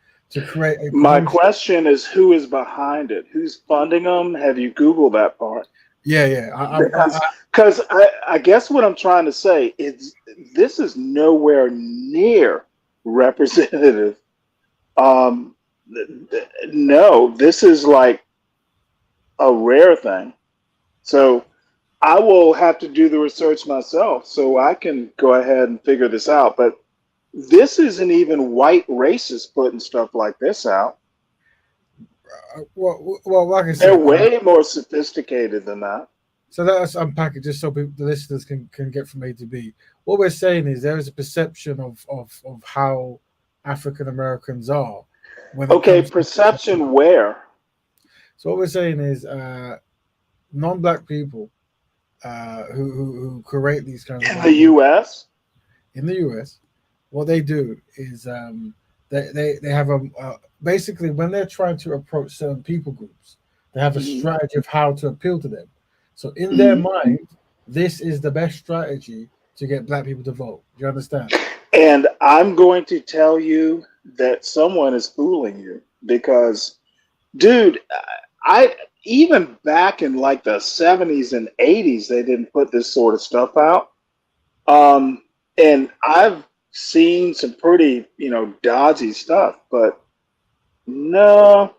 create a. My question is, who is behind it? Who's funding them? Have you Googled that part? Yeah. Because I guess what I'm trying to say is this is nowhere near representative. No, this is like a rare thing. So I will have to do the research myself so I can go ahead and figure this out. But this isn't even white racists putting stuff like this out. Well, like I said, they're way more sophisticated than that. So let's unpack it just so the listeners can get from A to B. What we're saying is there is a perception of how African Americans are. Perception where? So what we're saying is non-black people who create these kinds of in the U.S. In the U.S., what they do is they have basically when they're trying to approach certain people groups, they have a strategy of how to appeal to them. So in their mind, this is the best strategy to get black people to vote. Do you understand? And I'm going to tell you that someone is fooling you because, dude, I even back in like the 70s and 80s, they didn't put this sort of stuff out. And I've seen some pretty, dodgy stuff, but no,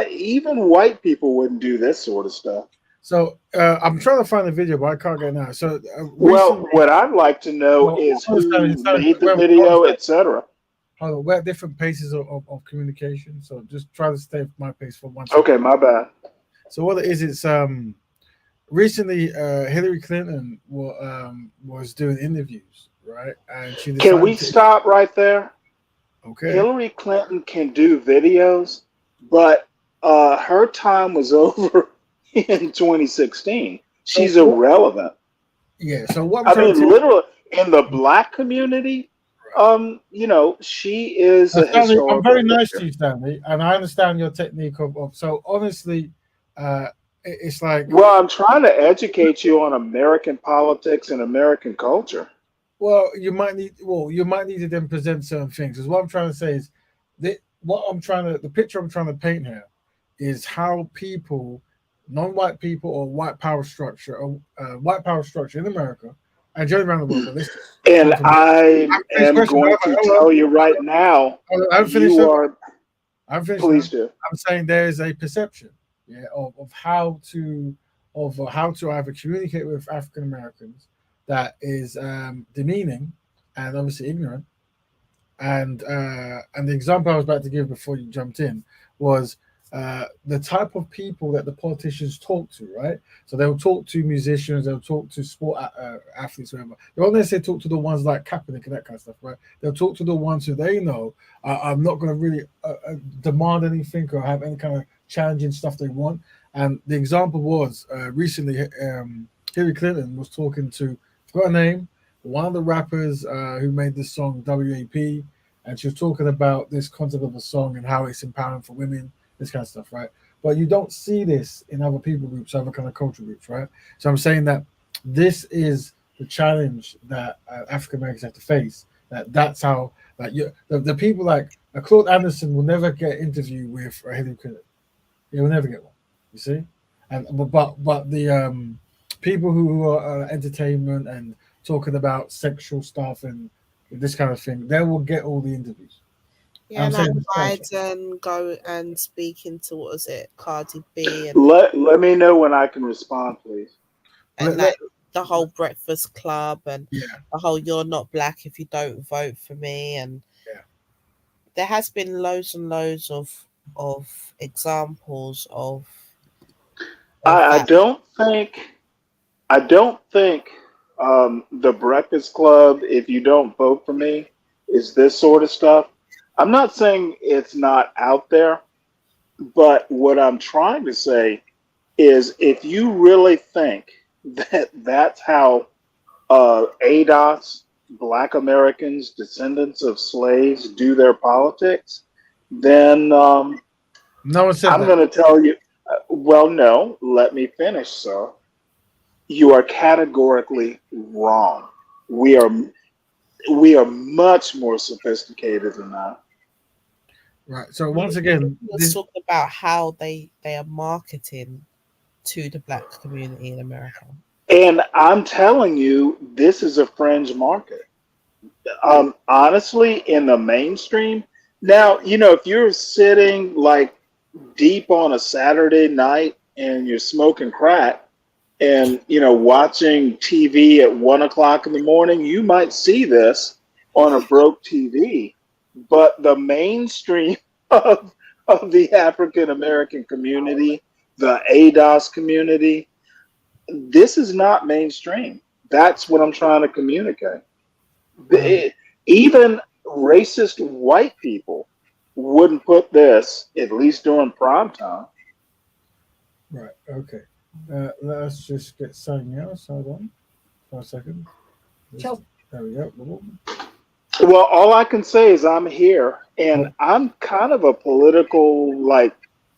even white people wouldn't do this sort of stuff. So I'm trying to find the video, but I can't get it now. So what I'd like to know is who made the video, etc. We're at different paces of communication, so just try to stay at my pace for 1 second. Okay, my bad. So what it is, it's recently Hillary Clinton was doing interviews, right? And she can we stop right there? Okay. Hillary Clinton can do videos, but her time was over in 2016. She's irrelevant. Yeah. So what literally in the black community, she is a historical I'm very nice to you, Stanley, and I understand your technique of so honestly, it's like. Well, I'm trying to educate you on American politics and American culture. Well, you might need to then present certain things. Because what I'm trying to say is the picture I'm trying to paint here is how people, non-white people or white power structure in America And journey around the world, but listen. And I am going to tell you right now, I've finished. you are. I've finished. Please do. I'm saying there is a perception, of how to either communicate with African Americans that is demeaning and obviously ignorant. And the example I was about to give before you jumped in was the type of people that the politicians talk to, right? So they'll talk to musicians, they'll talk to sport athletes, whatever. They won't necessarily talk to the ones like Kaepernick and that kind of stuff, right? They'll talk to the ones who they know are not going to really demand anything or have any kind of challenging stuff they want. And the example was recently Hillary Clinton was talking to, I've got a name, one of the rappers who made this song WAP, and she was talking about this concept of a song and how it's empowering for women, this kind of stuff, right? But you don't see this in other people groups, other kind of culture groups, right? So I'm saying that this is the challenge that African Americans have to face. That's how the people like Claude Anderson will never get an interview with Hillary Clinton. He will never get one. You see, and but the people who are entertainment and talking about sexual stuff and this kind of thing, they will get all the interviews. Yeah, like Biden go and speak into, what was it, Cardi B? And Let me know when I can respond, please. And the whole Breakfast Club and the whole "you're not black if you don't vote for me," and there has been loads and loads of examples of. I don't think the Breakfast Club, if you don't vote for me, is this sort of stuff. I'm not saying it's not out there, but what I'm trying to say is if you really think that that's how ADOS, Black Americans, descendants of slaves, do their politics, then no one said I'm going to tell you, well, no, let me finish, sir. You are categorically wrong. We are much more sophisticated than that. Right. So once again, let's talk about how they are marketing to the black community in America. And I'm telling you, this is a fringe market. Honestly, in the mainstream. Now, if you're sitting like deep on a Saturday night and you're smoking crack and, watching TV at 1:00 in the morning, you might see this on a broke TV. But the mainstream of the African American community, the ADOS community, this is not mainstream. That's what I'm trying to communicate. Even racist white people wouldn't put this, at least during prime time. Right. Okay. Let us just get something else. Hold on for a second. There we go. Well, all I can say is I'm here, and I'm kind of a political,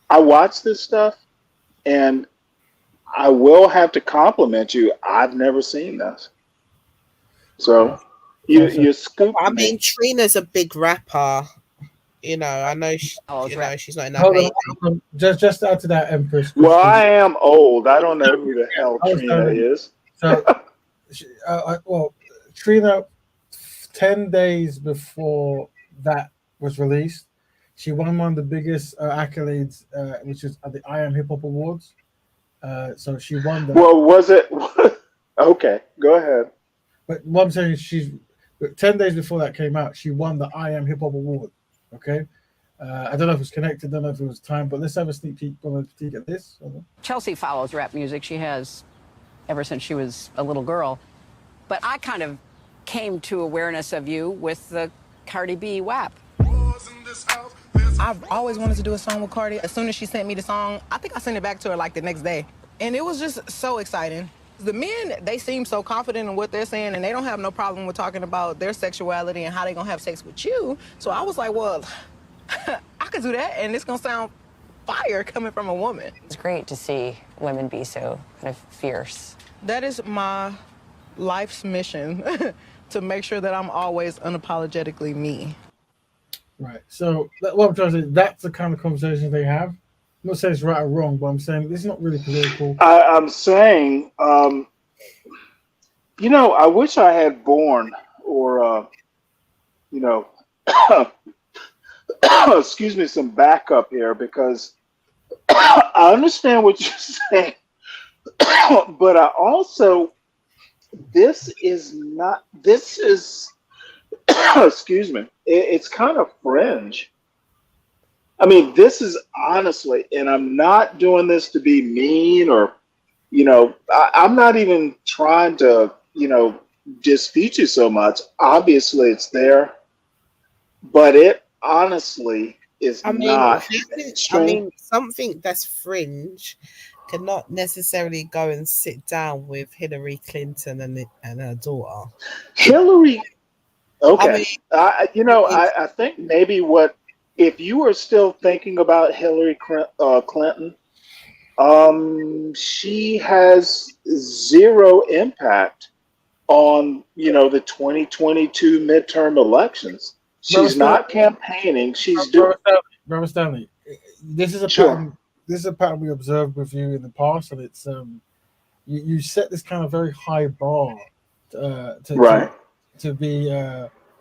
I watch this stuff, and I will have to compliment you. I've never seen this. So you scoop. I mean, Trina's a big rapper. I know she's not in that. Hold on. Just add to that, Empress. Well, I am old. I don't know who the hell Trina is. So, Trina, 10 days before that was released, she won one of the biggest accolades, which is at the I Am Hip Hop Awards. So she won that. Well, was it? Okay, go ahead. But what I'm saying is 10 days before that came out, she won the I Am Hip Hop Award. Okay. I don't know if it was connected, I don't know if it was time, but let's have a sneak peek at this. Chelsea follows rap music. She has ever since she was a little girl. But I kind of came to awareness of you with the Cardi B WAP. I've always wanted to do a song with Cardi. As soon as she sent me the song, I think I sent it back to her like the next day. And it was just so exciting. The men, they seem so confident in what they're saying, and they don't have no problem with talking about their sexuality and how they're going to have sex with you. So I was like, well, I could do that, and it's going to sound fire coming from a woman. It's great to see women be so kind of fierce. That is my life's mission, to make sure that I'm always unapologetically me. Right. So what I'm trying to say, that's the kind of conversation they have. I'm not saying it's right or wrong, but I'm saying it's not really political. I'm saying You know, I wish I had born or, you know, excuse me, some backup here because I understand what you're saying, but I also, this is not, this is, excuse me, it's kind of fringe. I mean, this is honestly, and I'm not doing this to be mean or, you know, I'm not even trying to, you know, dispute you so much. Obviously, it's there, but it honestly is I mean, not I mainstream. mean, something that's fringe cannot necessarily go and sit down with Hillary Clinton and her daughter. Hillary, okay. I mean, You know, it's, I think maybe what, if you are still thinking about Hillary Clinton, she has zero impact on, you know, the 2022 midterm elections. She's not campaigning. She's doing. Brother Stanley, this is a Sure. pattern. This is a pattern we observed with you in the past, and it's you set this kind of very high bar Right. to be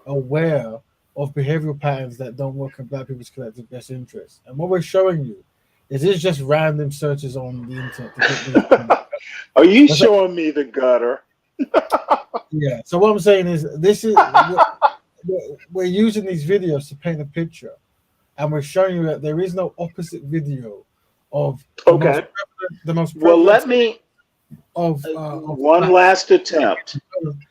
aware of behavioral patterns that don't work in Black people's collective best interest. And what we're showing you is it's just random searches on the internet to get these. Are you showing me the gutter? Yeah. So what I'm saying is this is we're using these videos to paint a picture, and we're showing you that there is no opposite video of the most Well, let prevalent me of one last attempt.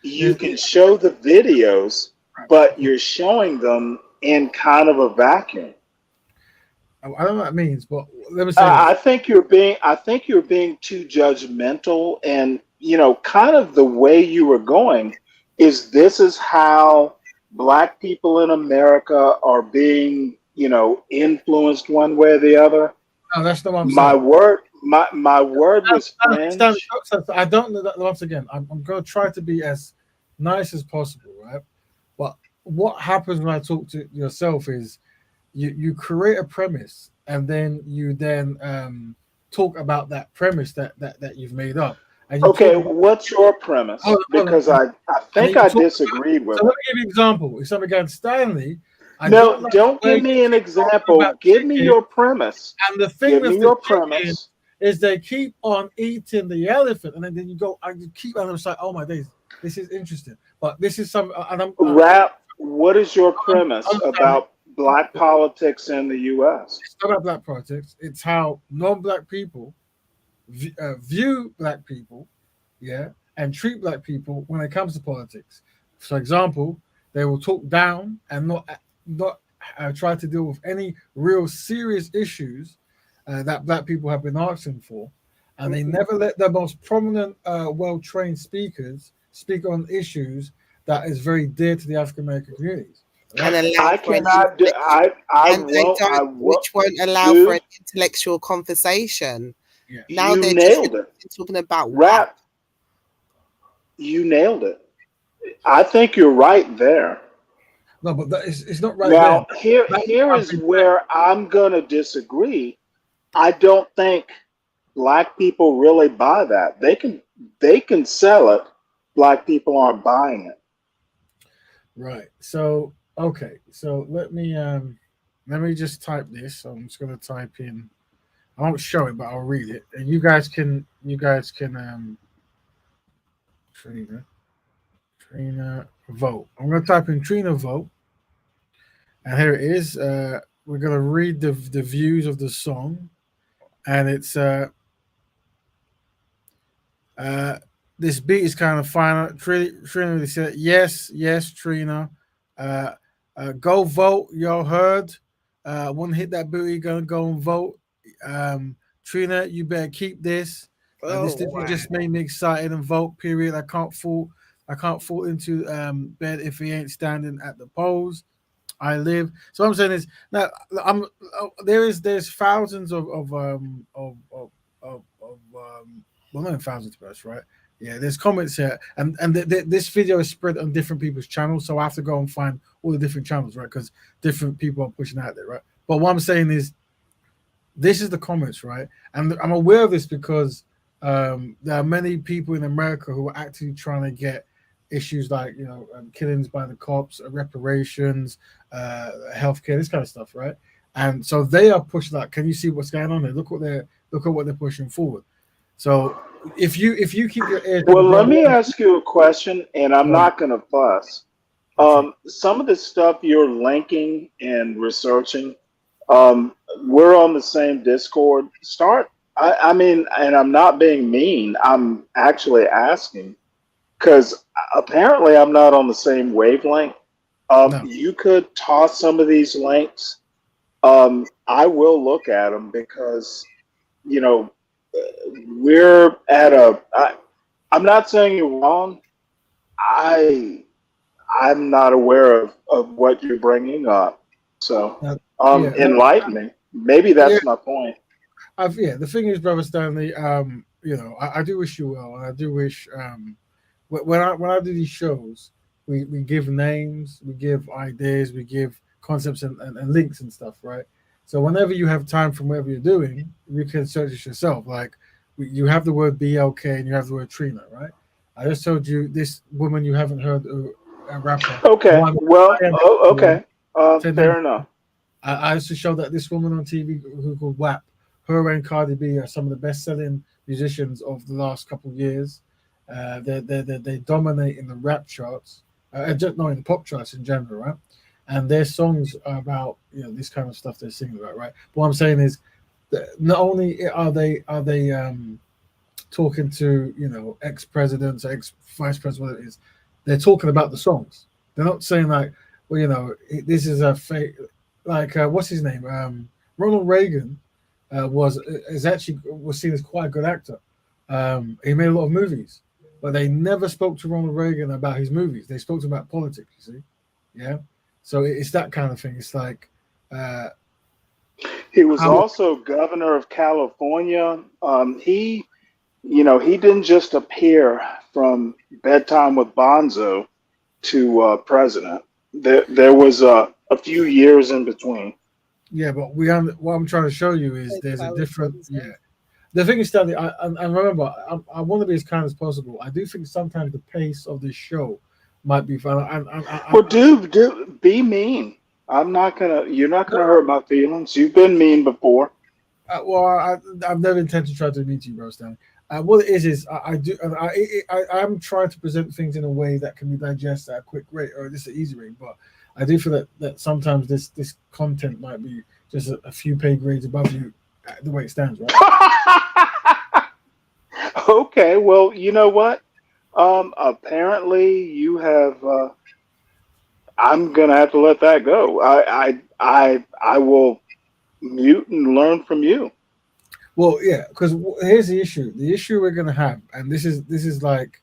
You can show the videos, but you're showing them in kind of a vacuum. I don't know what that means, but let me say I think you're being too judgmental, and you know, kind of the way you were going is this is how Black people in America are being, you know, influenced one way or the other. No, that's not what I'm My saying. word was fringe. I don't know that. Once again, I'm going to try to be as nice as possible, right? But what happens when I talk to yourself is you create a premise, and then you talk about that premise that you've made up. And you Okay, talk about, what's your premise? Because I think I disagreed with So let it. me give you an example. If something against Stanley, I No, like don't the way give me an you keep talking example. about Give me chicken. your premise. And the thing Give with me the your chicken premise. is they keep on eating the elephant, and then you go, and you keep on. It's like, oh my days, this is interesting. But this is some, and I'm Rap, what is your premise I'm sorry. about Black politics in the U.S.? It's not about Black politics. It's how non-Black people view Black people, yeah, and treat Black people when it comes to politics. For example, they will talk down and not try to deal with any real serious issues that Black people have been asking for, and they never let the most prominent, well-trained speakers speak on issues that is very dear to the African American communities. and Right? allow I for an cannot do. I and they won't. I don't, won't. which won't allow for an Dude, intellectual conversation. Yeah. Now you they're nailed just it. talking about Rap, you nailed it. I think you're right there. No, but it's not right Now, there. here is where I'm going to disagree. I don't think Black people really buy that. They can sell it. Black people aren't buying it. Right. So okay. So let me just type this. So I'm just gonna type in. I won't show it, but I'll read it, and you guys can Trina vote. I'm gonna type in Trina vote, and here it is. We're gonna read the views of the song, and it's this beat is kind of fine. Trina said yes, Trina. Go vote. Y'all heard. Want to hit that booty? Gonna go and vote. Trina, you better keep this. This just made me excited and vote. Period. I can't fall into bed if he ain't standing at the polls. I live. So what I'm saying is now there's thousands well, not thousands of us, right? Yeah, there's comments here, and this video is spread on different people's channels, so I have to go and find all the different channels, right? Because different people are pushing out there, right? But what I'm saying is, this is the comments, right? And I'm aware of this because There are many people in America who are actually trying to get issues like killings by the cops, reparations, healthcare, this kind of stuff, right? And so they are pushing that. Can you see what's going on there? Look at what they're pushing forward. So if you keep your ears to Well, the let ground, me ask you a question, and I'm right, not going to fuss. Some of the stuff you're linking and researching, we're on the same Discord. I mean, and I'm not being mean. I'm actually asking because apparently I'm not on the same wavelength. no. You could toss some of these links. I will look at them because, you know, we're at I'm not saying you're wrong. I I'm not aware of what you're bringing up. So, Yeah, enlighten me. Maybe yeah. that's my point. The thing is, brother Stanley, I do wish you well, and I do wish when I do these shows, we give names, we give ideas, we give concepts and links and stuff, right? So whenever you have time from whatever you're doing, you can search it yourself. Like you have the word BLK and you have the word Trina, right? I just told you this woman you haven't heard a rapper. Okay. One, Well, one, okay. ten Fair enough. I used to show that this woman on TV who called WAP, her and Cardi B are some of the best-selling musicians of the last couple of years. They dominate in the rap charts, just not in the pop charts in general, right? And their songs are about this kind of stuff they're singing about, right? But what I'm saying is, that not only are they talking to ex presidents, ex vice presidents, whatever it is, they're talking about the songs. They're not saying like, well, this is a fake. Like what's his name? Ronald Reagan was seen as quite a good actor. He made a lot of movies, but they never spoke to Ronald Reagan about his movies. They spoke to him about politics. You see, yeah. So it's that kind of thing. It's like He was how also governor of California. He didn't just appear from Bedtime with Bonzo to president. There was a few years in between. Yeah, but what I'm trying to show you is there's a different. Yeah, the thing is, Stanley, I remember I want to be as kind as possible. I do think sometimes the pace of this show might be fun. Well, do be mean. I'm not gonna. You're not gonna hurt my feelings. You've been mean before. I've never intended to try to meet you, bro, Stanley. What it is I'm trying to present things in a way that can be digested at a quick rate, or this is an easy rate. But I do feel that sometimes this content might be just a few pay grades above you, the way it stands, right? Okay. Well, you know what? Apparently you have. I'm gonna have to let that go. I will mute and learn from you. Well, yeah, because here's the issue. The issue we're gonna have, and this is like,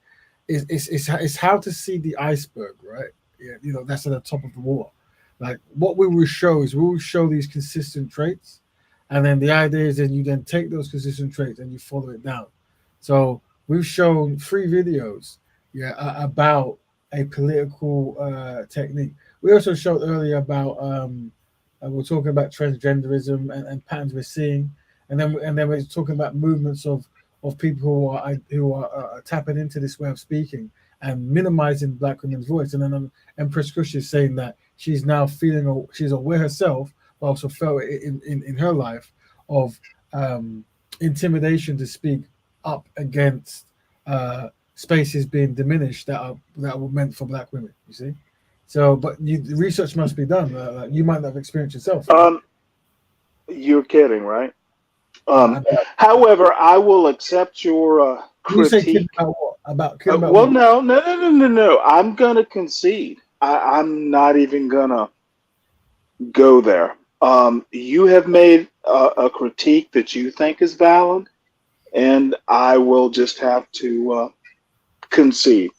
it's how to see the iceberg, right? Yeah, that's at the top of the water. Like what we will show is we will show these consistent traits, and then the idea is that you then take those consistent traits and you follow it down. So we've shown 3 videos, about a political technique. We also showed earlier about we're talking about transgenderism and patterns we're seeing, and then we're talking about movements of people who are tapping into this way of speaking and minimizing Black women's voice. And then Empress Kush is saying that she's now she's aware herself, but also felt it in her life of intimidation to speak up against spaces being diminished that were meant for Black women. You see, so but the research must be done. You might not have experienced yourself. You're kidding, right? However, I will accept your You say kid critique. about what? About kid about Well, what? no. I'm gonna concede. I'm not even gonna go there. You have made a critique that you think is valid, and I will just have to concede.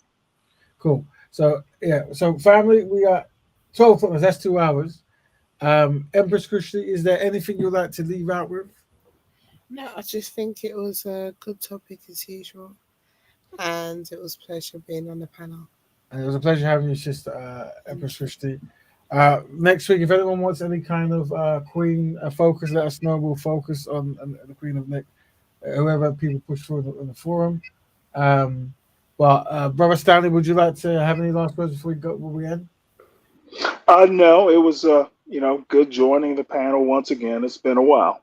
Cool. So so family, we got 12 footers. That's 2 hours. Empress Christie, is there anything you'd like to leave out with? No, I just think it was a good topic as usual, and it was a pleasure being on the panel. And it was a pleasure having you, sister Empress Christie. Next week, if anyone wants any kind of Queen focus, let us know. We'll focus on the Queen of Nick whoever people push through in the forum. Brother Stanley, would you like to have any last words before we end? No, it was good joining the panel once again. It's been a while.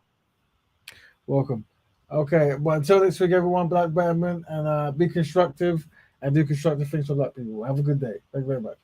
Welcome. Okay, well, until next week, everyone, Black Betterment, and be constructive and do constructive things for Black people. Have a good day. Thank you very much.